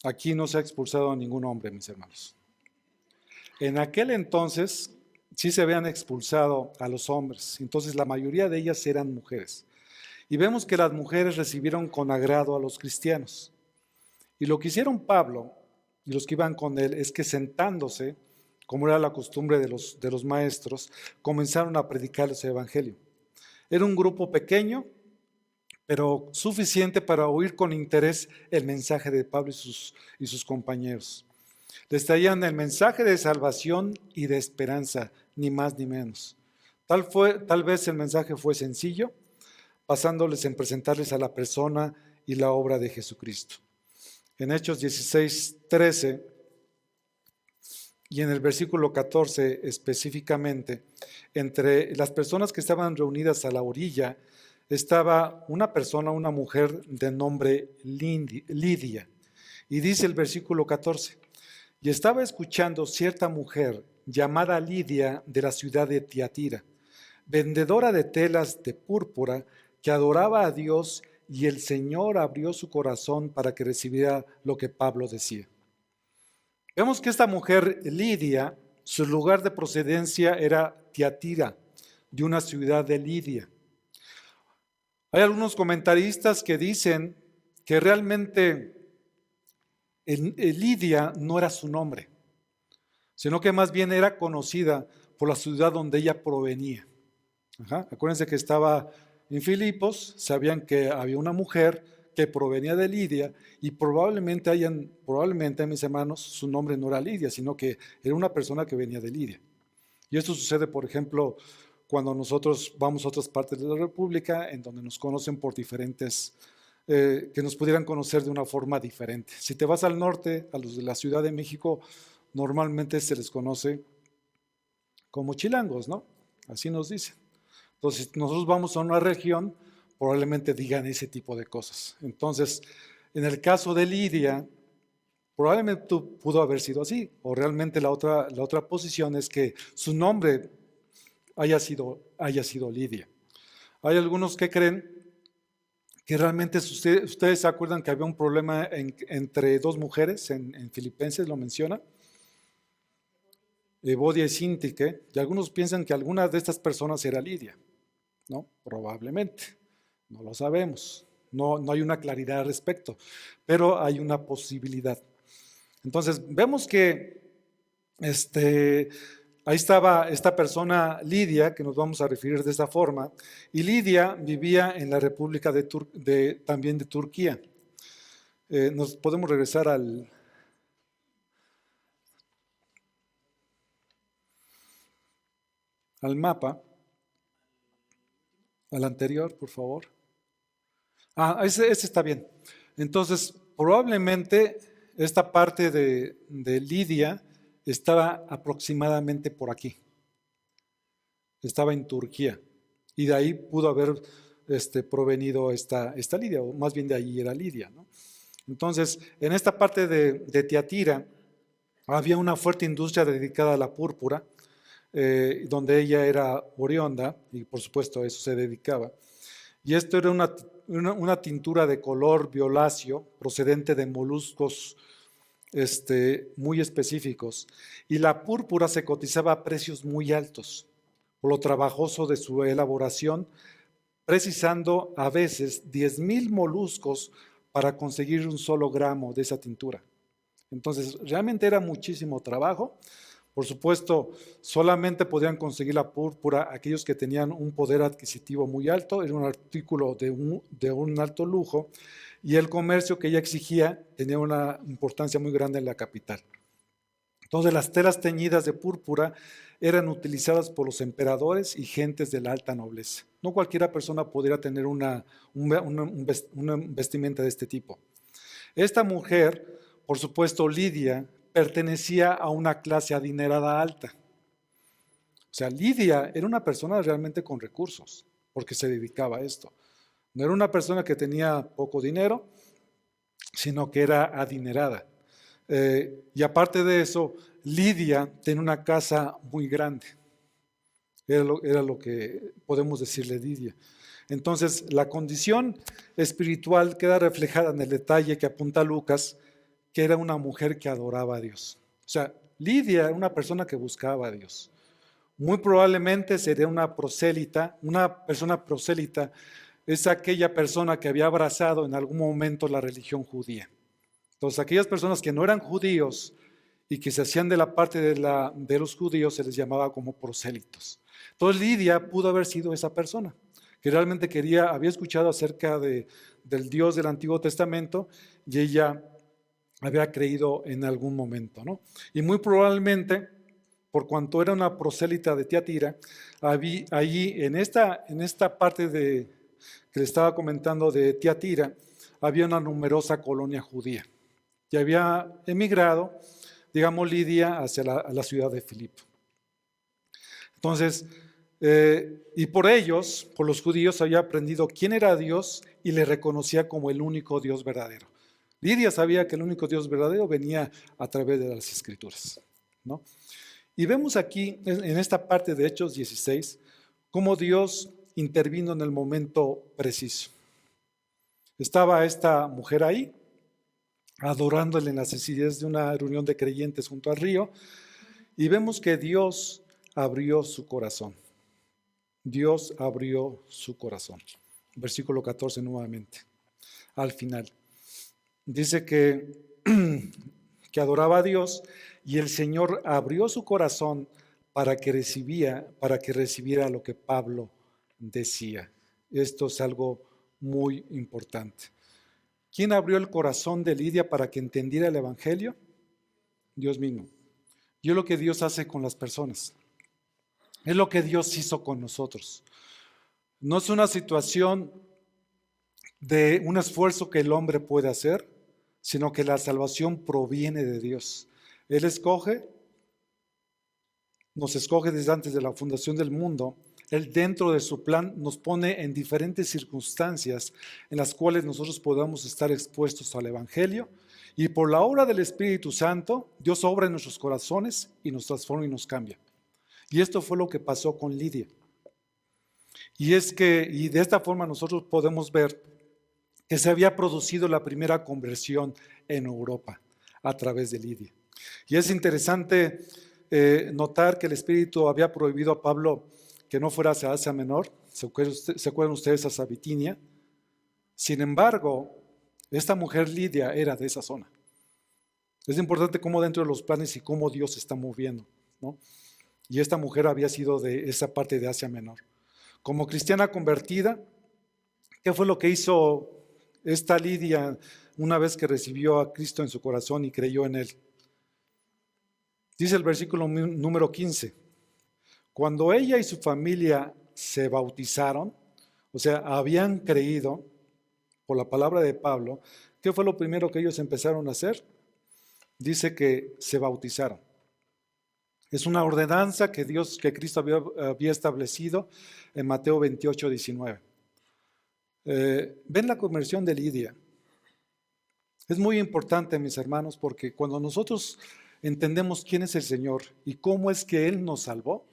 Aquí no se ha expulsado a ningún hombre, mis hermanos. En aquel entonces sí se habían expulsado a los hombres, entonces la mayoría de ellas eran mujeres. Y vemos que las mujeres recibieron con agrado a los cristianos. Y lo que hicieron Pablo y los que iban con él es que sentándose, como era la costumbre de los maestros, comenzaron a predicarles el evangelio. Era un grupo pequeño, pero suficiente para oír con interés el mensaje de Pablo y sus compañeros. Les traían el mensaje de salvación y de esperanza, ni más ni menos. Tal vez el mensaje fue sencillo, basándoles en presentarles a la persona y la obra de Jesucristo. En Hechos 16:13 y en el versículo 14 específicamente, entre las personas que estaban reunidas a la orilla, estaba una persona, una mujer de nombre Lidia. Y dice el versículo 14, y estaba escuchando cierta mujer llamada Lidia de la ciudad de Tiatira, vendedora de telas de púrpura, que adoraba a Dios, y el Señor abrió su corazón para que recibiera lo que Pablo decía. Vemos que esta mujer Lidia, su lugar de procedencia era Tiatira, de una ciudad de Lidia. Hay algunos comentaristas que dicen que realmente Lidia no era su nombre, sino que más bien era conocida por la ciudad donde ella provenía. Acuérdense que estaba en Filipos, sabían que había una mujer que provenía de Lidia y probablemente, mis hermanos, su nombre no era Lidia, sino que era una persona que venía de Lidia. Y esto sucede, por ejemplo, cuando nosotros vamos a otras partes de la República, en donde nos conocen por diferentes, que nos pudieran conocer de una forma diferente. Si te vas al norte, a los de la Ciudad de México, normalmente se les conoce como chilangos, ¿no? Así nos dicen. Entonces, si nosotros vamos a una región, probablemente digan ese tipo de cosas. Entonces, en el caso de Lidia, probablemente pudo haber sido así, o realmente la otra posición es que su nombre haya sido Lidia. Hay algunos que creen que realmente ustedes se acuerdan que había un problema entre dos mujeres, en Filipenses lo menciona, Evodia y Síntique, y algunos piensan que alguna de estas personas era Lidia, ¿no? Probablemente, no lo sabemos, no hay una claridad al respecto, pero hay una posibilidad. Entonces, vemos que ahí estaba esta persona Lidia, que nos vamos a referir de esta forma, y Lidia vivía en la República también de Turquía. Nos podemos regresar al mapa, al anterior, por favor. Ese está bien. Entonces, probablemente esta parte de Lidia estaba aproximadamente por aquí. Estaba en Turquía. Y de ahí pudo haber provenido esta Lidia, o más bien de ahí era Lidia, ¿no? Entonces, en esta parte de Tiatira había una fuerte industria dedicada a la púrpura, donde ella era oriunda, y por supuesto a eso se dedicaba. Y esto era una tintura de color violáceo procedente de moluscos muy específicos. Y la púrpura se cotizaba a precios muy altos por lo trabajoso de su elaboración, precisando a veces 10,000 moluscos para conseguir un solo gramo de esa tintura. Entonces, realmente era muchísimo trabajo. Por supuesto, solamente podían conseguir la púrpura aquellos que tenían un poder adquisitivo muy alto, era un artículo de un alto lujo, y el comercio que ella exigía tenía una importancia muy grande en la capital. Entonces, las telas teñidas de púrpura eran utilizadas por los emperadores y gentes de la alta nobleza. No cualquiera persona podría tener una vestimenta de este tipo. Esta mujer, por supuesto, Lidia, pertenecía a una clase adinerada alta. O sea, Lidia era una persona realmente con recursos, porque se dedicaba a esto. No era una persona que tenía poco dinero, sino que era adinerada. Y aparte de eso, Lidia tenía una casa muy grande. Era lo que podemos decirle Lidia. Entonces, la condición espiritual queda reflejada en el detalle que apunta Lucas, que era una mujer que adoraba a Dios. O sea, Lidia era una persona que buscaba a Dios. Muy probablemente sería una prosélita. Una persona prosélita es aquella persona que había abrazado en algún momento la religión judía. Entonces, aquellas personas que no eran judíos y que se hacían de la parte de los judíos se les llamaba como prosélitos. Entonces, Lidia pudo haber sido esa persona que realmente había escuchado acerca del Dios del Antiguo Testamento y ella había creído en algún momento, ¿no? Y muy probablemente, por cuanto era una prosélita de Tiatira, allí en esta parte que le estaba comentando de Tiatira, había una numerosa colonia judía y había emigrado, digamos, Lidia hacia la ciudad de Filipo. Entonces, y por ellos, por los judíos, había aprendido quién era Dios y le reconocía como el único Dios verdadero. Lidia sabía que el único Dios verdadero venía a través de las Escrituras, ¿no? Y vemos aquí, en esta parte de Hechos 16, cómo Dios intervino en el momento preciso. Estaba esta mujer ahí, adorándole en la sencillez de una reunión de creyentes junto al río, y vemos que Dios abrió su corazón. Dios abrió su corazón. Versículo 14 nuevamente, al final. Dice que adoraba a Dios y el Señor abrió su corazón para que recibiera lo que Pablo decía. Esto es algo muy importante. ¿Quién abrió el corazón de Lidia para que entendiera el Evangelio? Dios mismo. Y es lo que Dios hace con las personas. Es lo que Dios hizo con nosotros. No es una situación de un esfuerzo que el hombre puede hacer, sino que la salvación proviene de Dios. Él nos escoge desde antes de la fundación del mundo. Él dentro de su plan nos pone en diferentes circunstancias en las cuales nosotros podamos estar expuestos al Evangelio, y por la obra del Espíritu Santo, Dios obra en nuestros corazones y nos transforma y nos cambia. Y esto fue lo que pasó con Lidia. Y de esta forma nosotros podemos ver que se había producido la primera conversión en Europa a través de Lidia. Y es interesante notar que el Espíritu había prohibido a Pablo que no fuera hacia Asia Menor. ¿Se acuerdan ustedes a Bitinia? Sin embargo, esta mujer Lidia era de esa zona. Es importante cómo dentro de los planes y cómo Dios se está moviendo, ¿no? Y esta mujer había sido de esa parte de Asia Menor. Como cristiana convertida, ¿qué fue lo que hizo esta Lidia una vez que recibió a Cristo en su corazón y creyó en Él? Dice el versículo número 15, cuando ella y su familia se bautizaron, o sea, habían creído por la palabra de Pablo, ¿qué fue lo primero que ellos empezaron a hacer? Dice que se bautizaron. Es una ordenanza que Cristo había establecido en Mateo 28, 19. Ven la conversión de Lidia. Es muy importante, mis hermanos, porque cuando nosotros entendemos quién es el Señor y cómo es que Él nos salvó,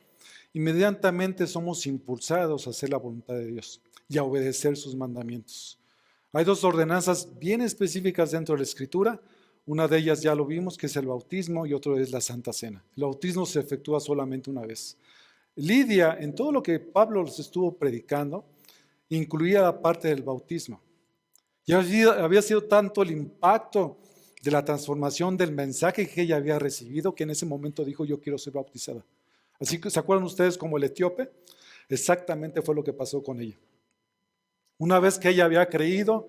inmediatamente somos impulsados a hacer la voluntad de Dios y a obedecer sus mandamientos. Hay dos ordenanzas bien específicas dentro de la Escritura. Una de ellas ya lo vimos, que es el bautismo, y otro es la Santa Cena. El bautismo se efectúa solamente una vez. Lidia, en todo lo que Pablo les estuvo predicando, incluía la parte del bautismo. Y había sido tanto el impacto de la transformación del mensaje que ella había recibido que en ese momento dijo: yo quiero ser bautizada. Así que, ¿se acuerdan ustedes como el etíope? Exactamente fue lo que pasó con ella. Una vez que ella había creído,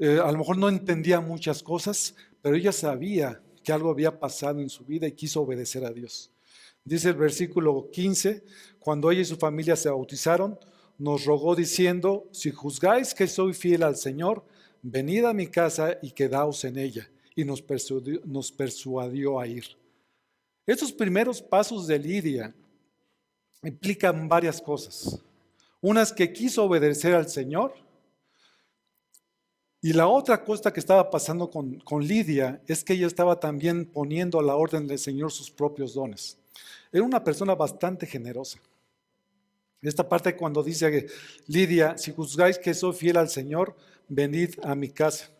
a lo mejor no entendía muchas cosas, pero ella sabía que algo había pasado en su vida y quiso obedecer a Dios. Dice el versículo 15, cuando ella y su familia se bautizaron, nos rogó diciendo: si juzgáis que soy fiel al Señor, venid a mi casa y quedaos en ella. Y nos persuadió a ir. Estos primeros pasos de Lidia implican varias cosas. Una es que quiso obedecer al Señor. Y la otra cosa que estaba pasando con Lidia es que ella estaba también poniendo a la orden del Señor sus propios dones. Era una persona bastante generosa. Esta parte cuando dice que Lidia: si juzgáis que soy fiel al Señor, venid a mi casa.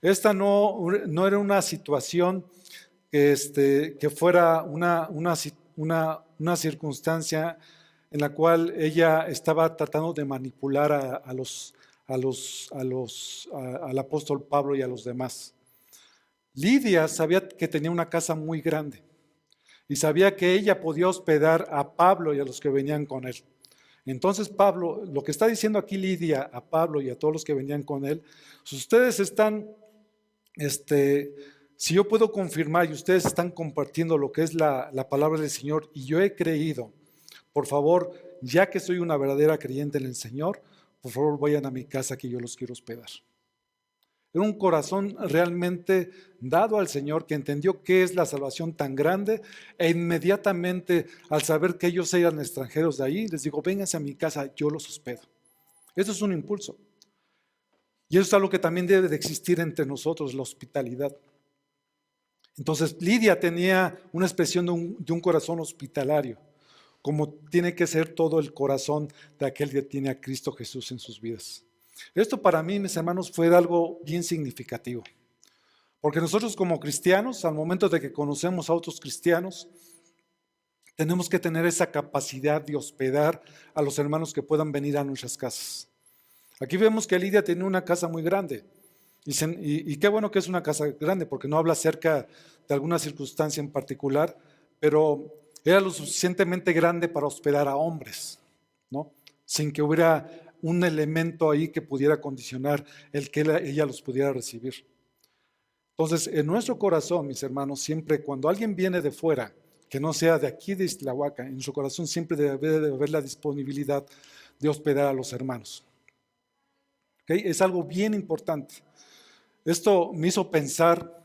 Esta no era una situación que fuera una circunstancia en la cual ella estaba tratando de manipular al apóstol Pablo y a los demás. Lidia sabía que tenía una casa muy grande y sabía que ella podía hospedar a Pablo y a los que venían con él. Entonces Pablo, lo que está diciendo aquí Lidia a Pablo y a todos los que venían con él: si ustedes están, si yo puedo confirmar y ustedes están compartiendo lo que es la palabra del Señor y yo he creído, por favor, ya que soy una verdadera creyente en el Señor, por favor vayan a mi casa que yo los quiero hospedar. Era un corazón realmente dado al Señor, que entendió qué es la salvación tan grande, e inmediatamente al saber que ellos eran extranjeros de ahí, les digo: vénganse a mi casa, yo los hospedo. Eso es un impulso. Y eso es algo que también debe de existir entre nosotros, la hospitalidad. Entonces Lidia tenía una expresión de un corazón hospitalario, como tiene que ser todo el corazón de aquel que tiene a Cristo Jesús en sus vidas. Esto para mí, mis hermanos, fue algo bien significativo, porque nosotros como cristianos, al momento de que conocemos a otros cristianos, tenemos que tener esa capacidad de hospedar a los hermanos que puedan venir a nuestras casas. Aquí vemos que Lidia tenía una casa muy grande, y qué bueno que es una casa grande, porque no habla acerca de alguna circunstancia en particular, pero era lo suficientemente grande para hospedar a hombres, ¿no? Sin que hubiera un elemento ahí que pudiera condicionar el que ella los pudiera recibir. Entonces, en nuestro corazón, mis hermanos, siempre cuando alguien viene de fuera, que no sea de aquí de Ixtlahuaca, en su corazón siempre debe de haber la disponibilidad de hospedar a los hermanos. ¿Okay? Es algo bien importante. Esto me hizo pensar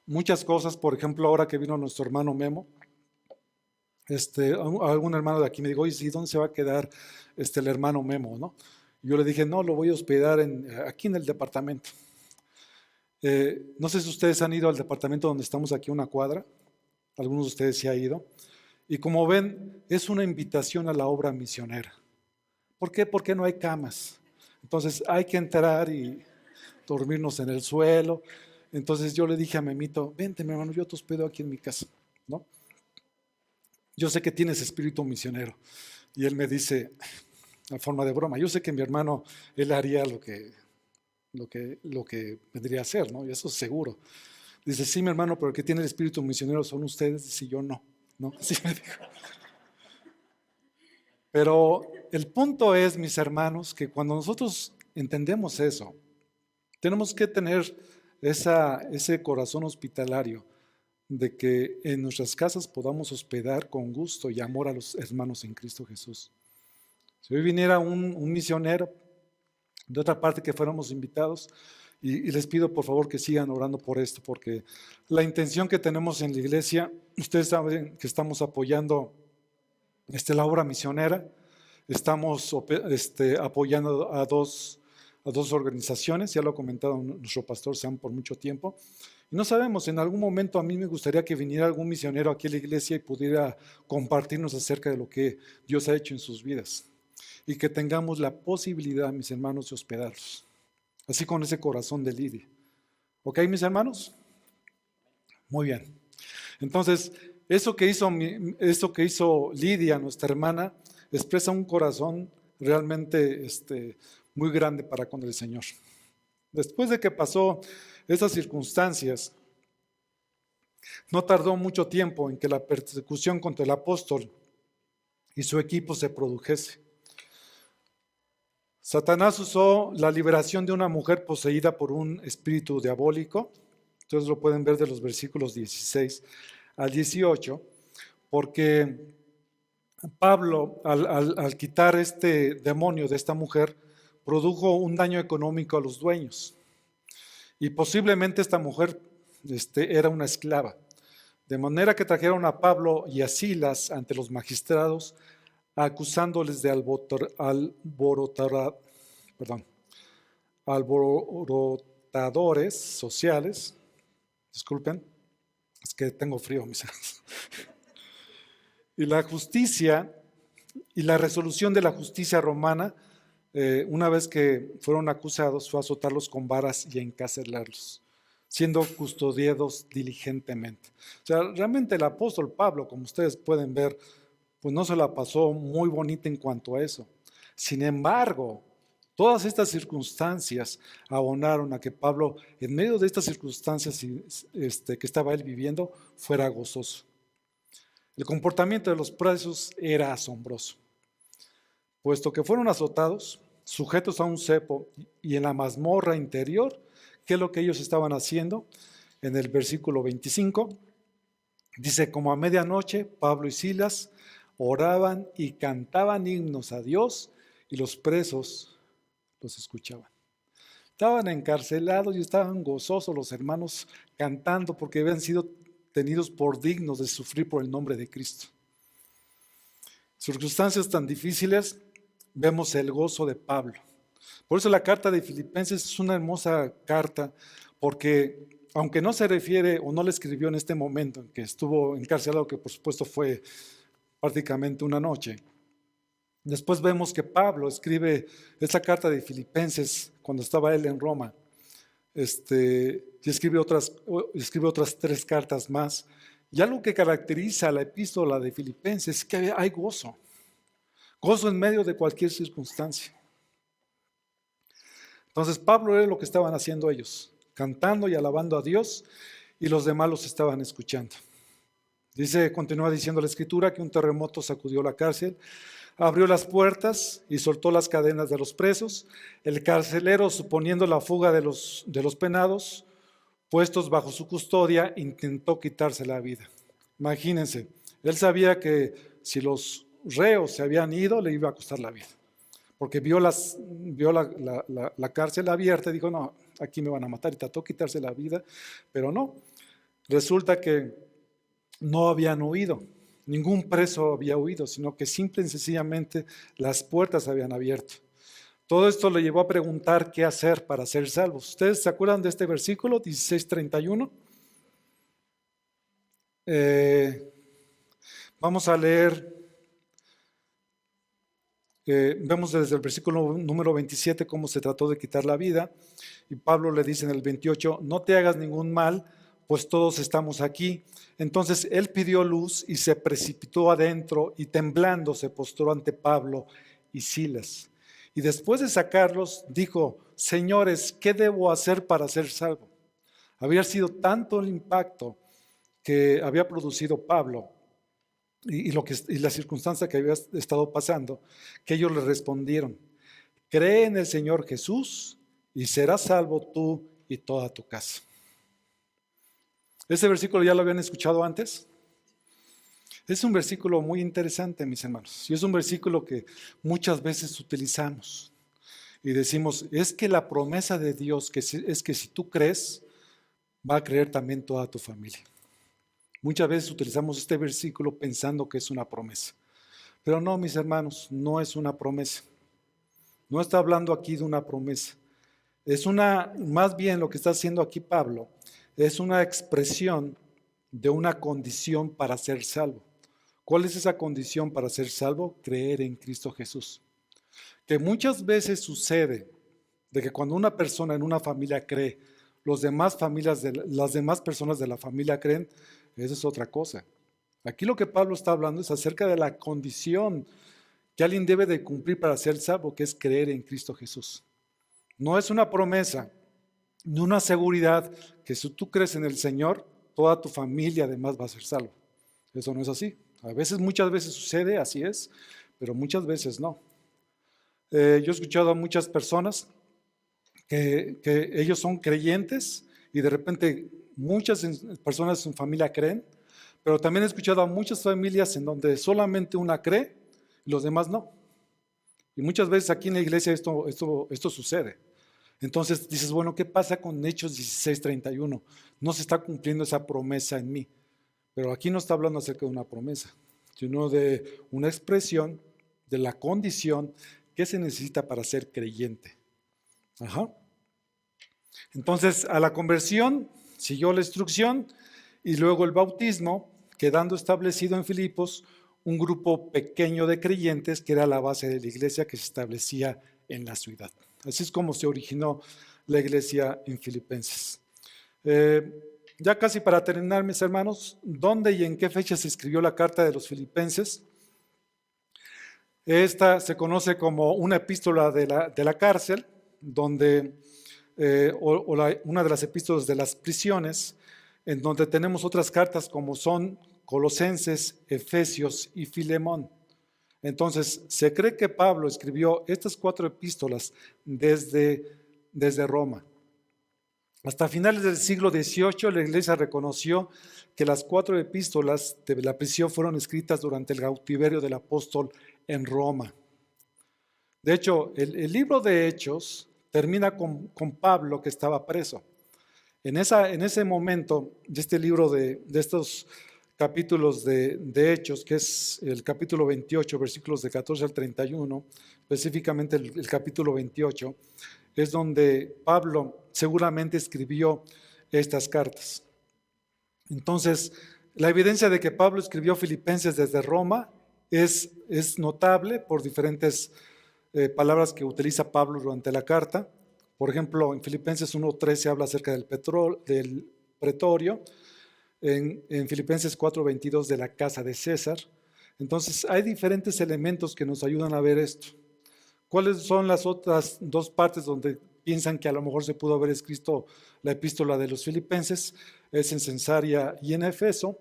muchas cosas. Por ejemplo, ahora que vino nuestro hermano Memo, algún hermano de aquí me dijo: oye, ¿sí, dónde se va a quedar el hermano Memo, no? Yo le dije: no, lo voy a hospedar aquí en el departamento. No sé si ustedes han ido al departamento donde estamos aquí, una cuadra. Algunos de ustedes sí han ido. Y como ven, es una invitación a la obra misionera. ¿Por qué? Porque no hay camas. Entonces hay que entrar y dormirnos en el suelo. Entonces yo le dije a Memito: vente, mi hermano, yo te hospedo aquí en mi casa, ¿no? Yo sé que tienes espíritu misionero. Y él me dice, a forma de broma: yo sé que mi hermano, él haría lo que vendría a hacer, ¿no? Y eso es seguro. Dice: sí, mi hermano, pero el que tiene el espíritu misionero son ustedes. Dice: yo no, ¿no? Así me dijo. Pero el punto es, mis hermanos, que cuando nosotros entendemos eso, tenemos que tener ese corazón hospitalario de que en nuestras casas podamos hospedar con gusto y amor a los hermanos en Cristo Jesús. Si hoy viniera un misionero de otra parte, que fuéramos invitados, y les pido por favor que sigan orando por esto, porque la intención que tenemos en la iglesia, ustedes saben que estamos apoyando la obra misionera, estamos apoyando a dos organizaciones, ya lo ha comentado nuestro pastor Sam por mucho tiempo, y no sabemos, en algún momento a mí me gustaría que viniera algún misionero aquí a la iglesia y pudiera compartirnos acerca de lo que Dios ha hecho en sus vidas, y que tengamos la posibilidad, mis hermanos, de hospedarlos, así con ese corazón de Lidia. ¿Ok, mis hermanos? Muy bien. Entonces, eso que hizo Lidia, nuestra hermana, expresa un corazón realmente muy grande para con el Señor. Después de que pasó esas circunstancias, no tardó mucho tiempo en que la persecución contra el apóstol y su equipo se produjese. Satanás usó la liberación de una mujer poseída por un espíritu diabólico. Ustedes lo pueden ver de los versículos 16 al 18, porque Pablo, al quitar este demonio de esta mujer, produjo un daño económico a los dueños. Y posiblemente esta mujer era una esclava. De manera que trajeron a Pablo y a Silas ante los magistrados, acusándoles de alborotadores sociales. Disculpen, es que tengo frío, mis hermanos. Y la justicia y la resolución de la justicia romana, una vez que fueron acusados, fue azotarlos con varas y encarcelarlos, siendo custodiados diligentemente. O sea, realmente el apóstol Pablo, como ustedes pueden ver, pues no se la pasó muy bonita en cuanto a eso. Sin embargo, todas estas circunstancias abonaron a que Pablo, en medio de estas circunstancias que estaba él viviendo, fuera gozoso. El comportamiento de los presos era asombroso, puesto que fueron azotados, sujetos a un cepo y en la mazmorra interior. ¿Qué es lo que ellos estaban haciendo? En el versículo 25, dice, como a medianoche, Pablo y Silas oraban y cantaban himnos a Dios y los presos los escuchaban. Estaban encarcelados y estaban gozosos los hermanos cantando porque habían sido tenidos por dignos de sufrir por el nombre de Cristo. Circunstancias tan difíciles, vemos el gozo de Pablo. Por eso la carta de Filipenses es una hermosa carta, porque aunque no se refiere o no le escribió en este momento en que estuvo encarcelado, que por supuesto fue prácticamente una noche, después vemos que Pablo escribe esta carta de Filipenses cuando estaba él en Roma, y escribe otras 3 cartas más. Y algo que caracteriza la epístola de Filipenses es que hay gozo en medio de cualquier circunstancia. Entonces Pablo era lo que estaban haciendo ellos, cantando y alabando a Dios, y los demás los estaban escuchando. Continúa diciendo la escritura que un terremoto sacudió la cárcel, abrió las puertas y soltó las cadenas de los presos. El carcelero, suponiendo la fuga de los penados, puestos bajo su custodia, intentó quitarse la vida. Imagínense, él sabía que si los reos se habían ido, le iba a costar la vida, porque vio la cárcel abierta y dijo, no, aquí me van a matar, y trató de quitarse la vida, pero no. Resulta que no habían huido, ningún preso había huido, sino que simple y sencillamente las puertas se habían abierto. Todo esto le llevó a preguntar qué hacer para ser salvos. ¿Ustedes se acuerdan de este versículo 16:31? Vamos a leer, vemos desde el versículo número 27 cómo se trató de quitar la vida, y Pablo le dice en el 28, no te hagas ningún mal, pues todos estamos aquí. Entonces él pidió luz y se precipitó adentro y temblando se postró ante Pablo y Silas. Y después de sacarlos, dijo, señores, ¿qué debo hacer para ser salvo? Había sido tanto el impacto que había producido Pablo y la circunstancia que había estado pasando, que ellos le respondieron, cree en el Señor Jesús y serás salvo tú y toda tu casa. ¿Ese versículo ya lo habían escuchado antes? Es un versículo muy interesante, mis hermanos, y es un versículo que muchas veces utilizamos y decimos, es que la promesa de Dios es que si tú crees, va a creer también toda tu familia. Muchas veces utilizamos este versículo pensando que es una promesa, pero no, mis hermanos, no es una promesa. No está hablando aquí de una promesa. Más bien lo que está haciendo aquí Pablo, es una expresión de una condición para ser salvo. ¿Cuál es esa condición para ser salvo? Creer en Cristo Jesús. Que muchas veces sucede de que cuando una persona en una familia cree, las demás personas de la familia creen, eso es otra cosa. Aquí lo que Pablo está hablando es acerca de la condición que alguien debe de cumplir para ser salvo, que es creer en Cristo Jesús. No es una promesa, ni una seguridad que si tú crees en el Señor, toda tu familia además va a ser salvo. Eso no es así. A veces, muchas veces sucede, así es, pero muchas veces no. Yo he escuchado a muchas personas que ellos son creyentes y de repente muchas personas en su familia creen, pero también he escuchado a muchas familias en donde solamente una cree y los demás no. Y muchas veces aquí en la iglesia esto sucede. Entonces dices, bueno, ¿qué pasa con Hechos 16:31? No se está cumpliendo esa promesa en mí. Pero aquí no está hablando acerca de una promesa, sino de una expresión de la condición que se necesita para ser creyente. Ajá. Entonces, a la conversión siguió la instrucción y luego el bautismo, quedando establecido en Filipos un grupo pequeño de creyentes que era la base de la iglesia que se establecía en la ciudad. Así es como se originó la iglesia en Filipenses. Ya casi para terminar, mis hermanos, ¿dónde y en qué fecha se escribió la carta de los Filipenses? Esta se conoce como una epístola de la cárcel, donde, una de las epístolas de las prisiones, en donde tenemos otras cartas como son Colosenses, Efesios y Filemón. Entonces, se cree que Pablo escribió estas 4 epístolas desde Roma. Hasta finales del siglo XVIII, la iglesia reconoció que las 4 epístolas de la prisión fueron escritas durante el cautiverio del apóstol en Roma. De hecho, el libro de Hechos termina con Pablo que estaba preso. En ese momento, de este libro de estos capítulos de Hechos, que es el capítulo 28, versículos de 14 al 31, específicamente el capítulo 28, es donde Pablo seguramente escribió estas cartas. Entonces, la evidencia de que Pablo escribió Filipenses desde Roma es notable por diferentes palabras que utiliza Pablo durante la carta. Por ejemplo, en Filipenses 1:13 habla acerca del pretorio, en Filipenses 4:22 de la casa de César. Entonces, hay diferentes elementos que nos ayudan a ver esto. ¿Cuáles son las otras 2 partes donde piensan que a lo mejor se pudo haber escrito la epístola de los Filipenses? Es en Cesarea y en Éfeso.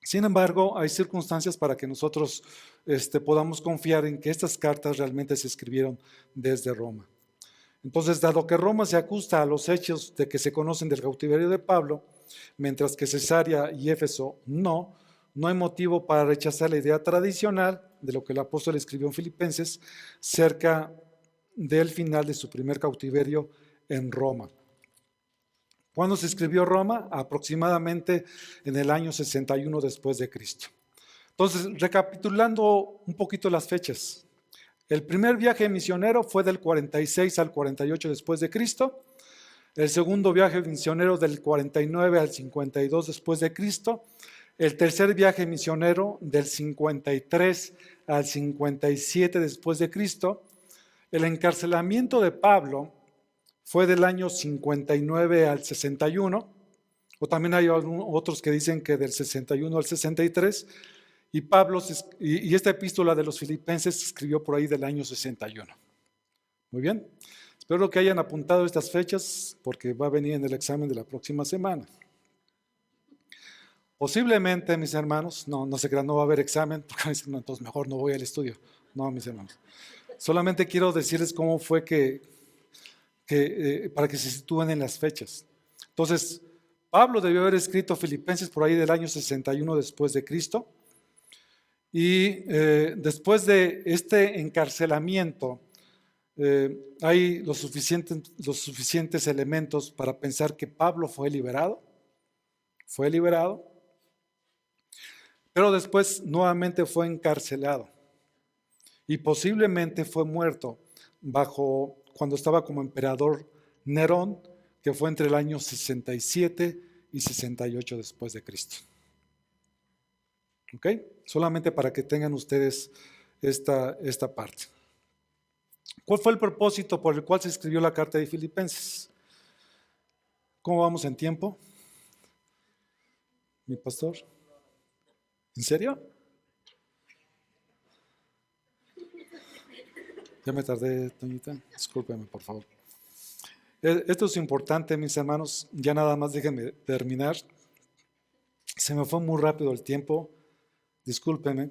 Sin embargo, hay circunstancias para que nosotros podamos confiar en que estas cartas realmente se escribieron desde Roma. Entonces, dado que Roma se ajusta a los hechos de que se conocen del cautiverio de Pablo, mientras que Cesarea y Éfeso no hay motivo para rechazar la idea tradicional de lo que el apóstol escribió en Filipenses cerca del final de su primer cautiverio en Roma. ¿Cuándo se escribió Roma? Aproximadamente en el año 61 después de Cristo. Entonces, recapitulando un poquito las fechas. El primer viaje misionero fue del 46 al 48 después de Cristo. El segundo viaje misionero del 49 al 52 después de Cristo. El tercer viaje misionero del 53 al 57 después de Cristo. El encarcelamiento de Pablo fue del año 59 al 61, o también hay otros que dicen que del 61 al 63, y esta epístola de los Filipenses se escribió por ahí del año 61. Muy bien, espero que hayan apuntado estas fechas porque va a venir en el examen de la próxima semana. Posiblemente, mis hermanos, no se crean, no va a haber examen, porque dicen, no, entonces mejor no voy al estudio. No, mis hermanos. Solamente quiero decirles cómo fue para que se sitúen en las fechas. Entonces, Pablo debió haber escrito Filipenses por ahí del año 61 después de Cristo. Y después de este encarcelamiento, hay los suficientes elementos para pensar que Pablo fue liberado, pero después nuevamente fue encarcelado y posiblemente fue muerto cuando estaba como emperador Nerón, que fue entre el año 67 y 68 después de Cristo. ¿Ok? Solamente para que tengan ustedes esta parte. ¿Cuál fue el propósito por el cual se escribió la carta de Filipenses? ¿Cómo vamos en tiempo? ¿Mi pastor? ¿En serio? Ya me tardé, Toñita. Discúlpeme, por favor. Esto es importante, mis hermanos. Ya nada más déjenme terminar. Se me fue muy rápido el tiempo. Discúlpeme.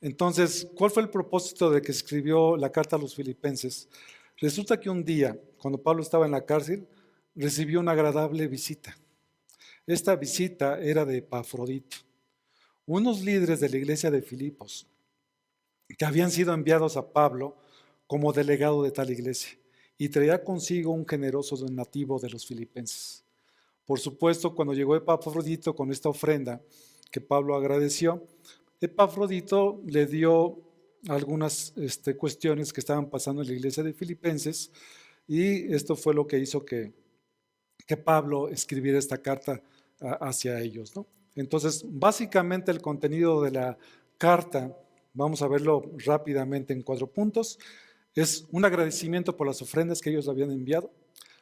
Entonces, ¿cuál fue el propósito de que escribió la carta a los filipenses? Resulta que un día, cuando Pablo estaba en la cárcel, recibió una agradable visita. Esta visita era de Epafrodito, unos líderes de la iglesia de Filipos, que habían sido enviados a Pablo como delegado de tal iglesia, y traía consigo un generoso donativo de los filipenses. Por supuesto, cuando llegó Epafrodito con esta ofrenda que Pablo agradeció, Epafrodito le dio algunas cuestiones que estaban pasando en la iglesia de Filipenses, y esto fue lo que hizo que Pablo escribiera esta carta hacia ellos, ¿no? Entonces, básicamente el contenido de la carta, vamos a verlo rápidamente en 4 puntos, es un agradecimiento por las ofrendas que ellos habían enviado,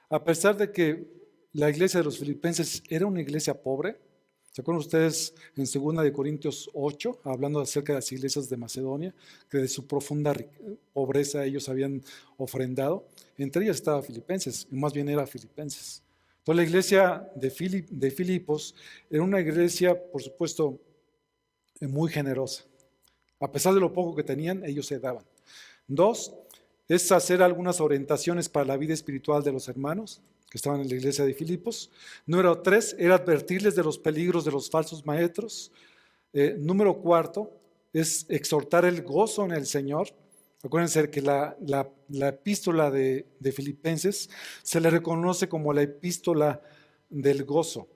a pesar de que la iglesia de los filipenses era una iglesia pobre. ¿Se acuerdan ustedes en 2 de Corintios 8, hablando acerca de las iglesias de Macedonia, que de su profunda pobreza ellos habían ofrendado? Entre ellas estaba Filipenses, y más bien era Filipenses. Entonces la iglesia de Filipos era una iglesia, por supuesto, muy generosa. A pesar de lo poco que tenían, ellos se daban. 2, es hacer algunas orientaciones para la vida espiritual de los hermanos que estaban en la iglesia de Filipos. Número 3, era advertirles de los peligros de los falsos maestros. Número 4, es exhortar el gozo en el Señor. Acuérdense que la epístola de Filipenses se le reconoce como la epístola del gozo.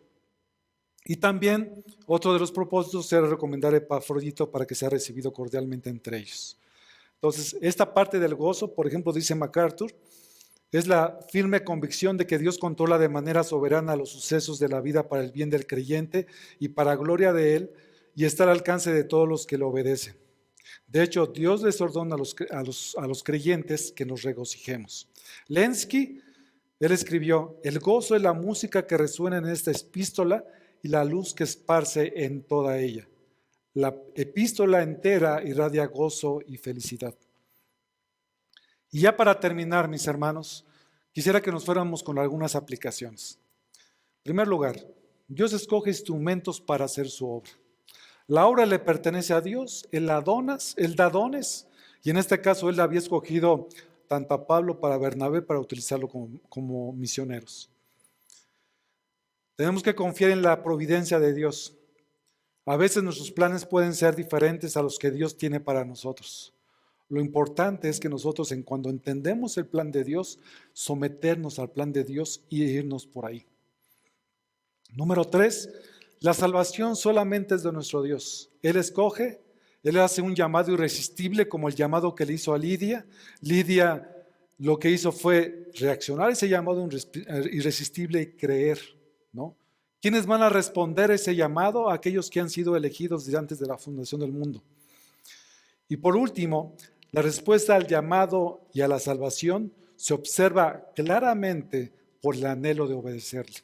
Y también otro de los propósitos era recomendar a Epafrodito para que sea recibido cordialmente entre ellos. Entonces, esta parte del gozo, por ejemplo, dice MacArthur, es la firme convicción de que Dios controla de manera soberana los sucesos de la vida para el bien del creyente y para gloria de Él, y está al alcance de todos los que lo obedecen. De hecho, Dios les ordena a los creyentes que nos regocijemos. Lenski, él escribió: el gozo es la música que resuena en esta epístola y la luz que esparce en toda ella. La epístola entera irradia gozo y felicidad. Y ya para terminar, mis hermanos, quisiera que nos fuéramos con algunas aplicaciones. En primer lugar, Dios escoge instrumentos para hacer su obra. La obra le pertenece a Dios, Él da dones, y en este caso Él había escogido tanto a Pablo para Bernabé para utilizarlo como misioneros. Tenemos que confiar en la providencia de Dios. A veces nuestros planes pueden ser diferentes a los que Dios tiene para nosotros. Lo importante es que nosotros, cuando entendemos el plan de Dios, someternos al plan de Dios y irnos por ahí. Número 3, la salvación solamente es de nuestro Dios. Él escoge, Él hace un llamado irresistible como el llamado que le hizo a Lidia. Lidia lo que hizo fue reaccionar a ese llamado irresistible y creer, ¿no? ¿Quiénes van a responder a ese llamado? Aquellos que han sido elegidos desde antes de la fundación del mundo. Y por último, la respuesta al llamado y a la salvación se observa claramente por el anhelo de obedecerle.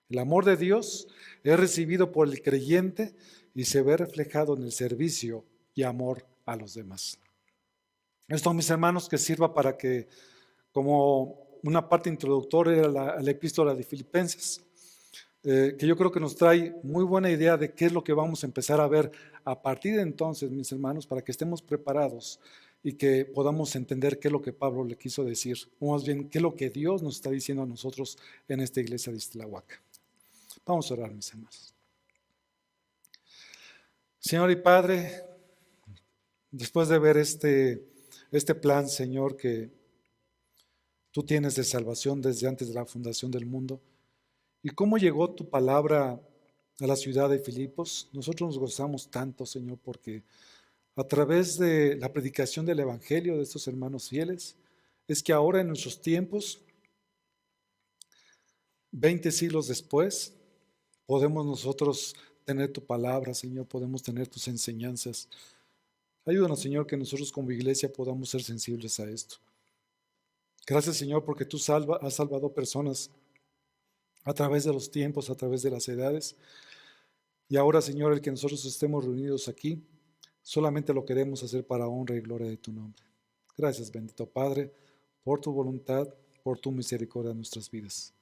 El amor de Dios es recibido por el creyente y se ve reflejado en el servicio y amor a los demás. Esto, mis hermanos, que sirva para que, como una parte introductoria a la epístola de Filipenses, que yo creo que nos trae muy buena idea de qué es lo que vamos a empezar a ver a partir de entonces, mis hermanos, para que estemos preparados y que podamos entender qué es lo que Pablo le quiso decir, o más bien qué es lo que Dios nos está diciendo a nosotros en esta iglesia de Iztlahuaca. Vamos a orar, mis hermanos. Señor y Padre, después de ver este plan, Señor, que tú tienes de salvación desde antes de la fundación del mundo, y cómo llegó tu palabra a la ciudad de Filipos, nosotros nos gozamos tanto, Señor, porque a través de la predicación del Evangelio de estos hermanos fieles, es que ahora en nuestros tiempos, 20 siglos después, podemos nosotros tener tu palabra, Señor, podemos tener tus enseñanzas. Ayúdanos, Señor, que nosotros como iglesia podamos ser sensibles a esto. Gracias, Señor, porque tú has salvado personas a través de los tiempos, a través de las edades. Y ahora, Señor, el que nosotros estemos reunidos aquí, solamente lo queremos hacer para honra y gloria de tu nombre. Gracias, bendito Padre, por tu voluntad, por tu misericordia en nuestras vidas.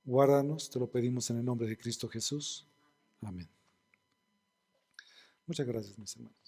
Guárdanos, te lo pedimos en el nombre de Cristo Jesús. Amén. Muchas gracias, mis hermanos.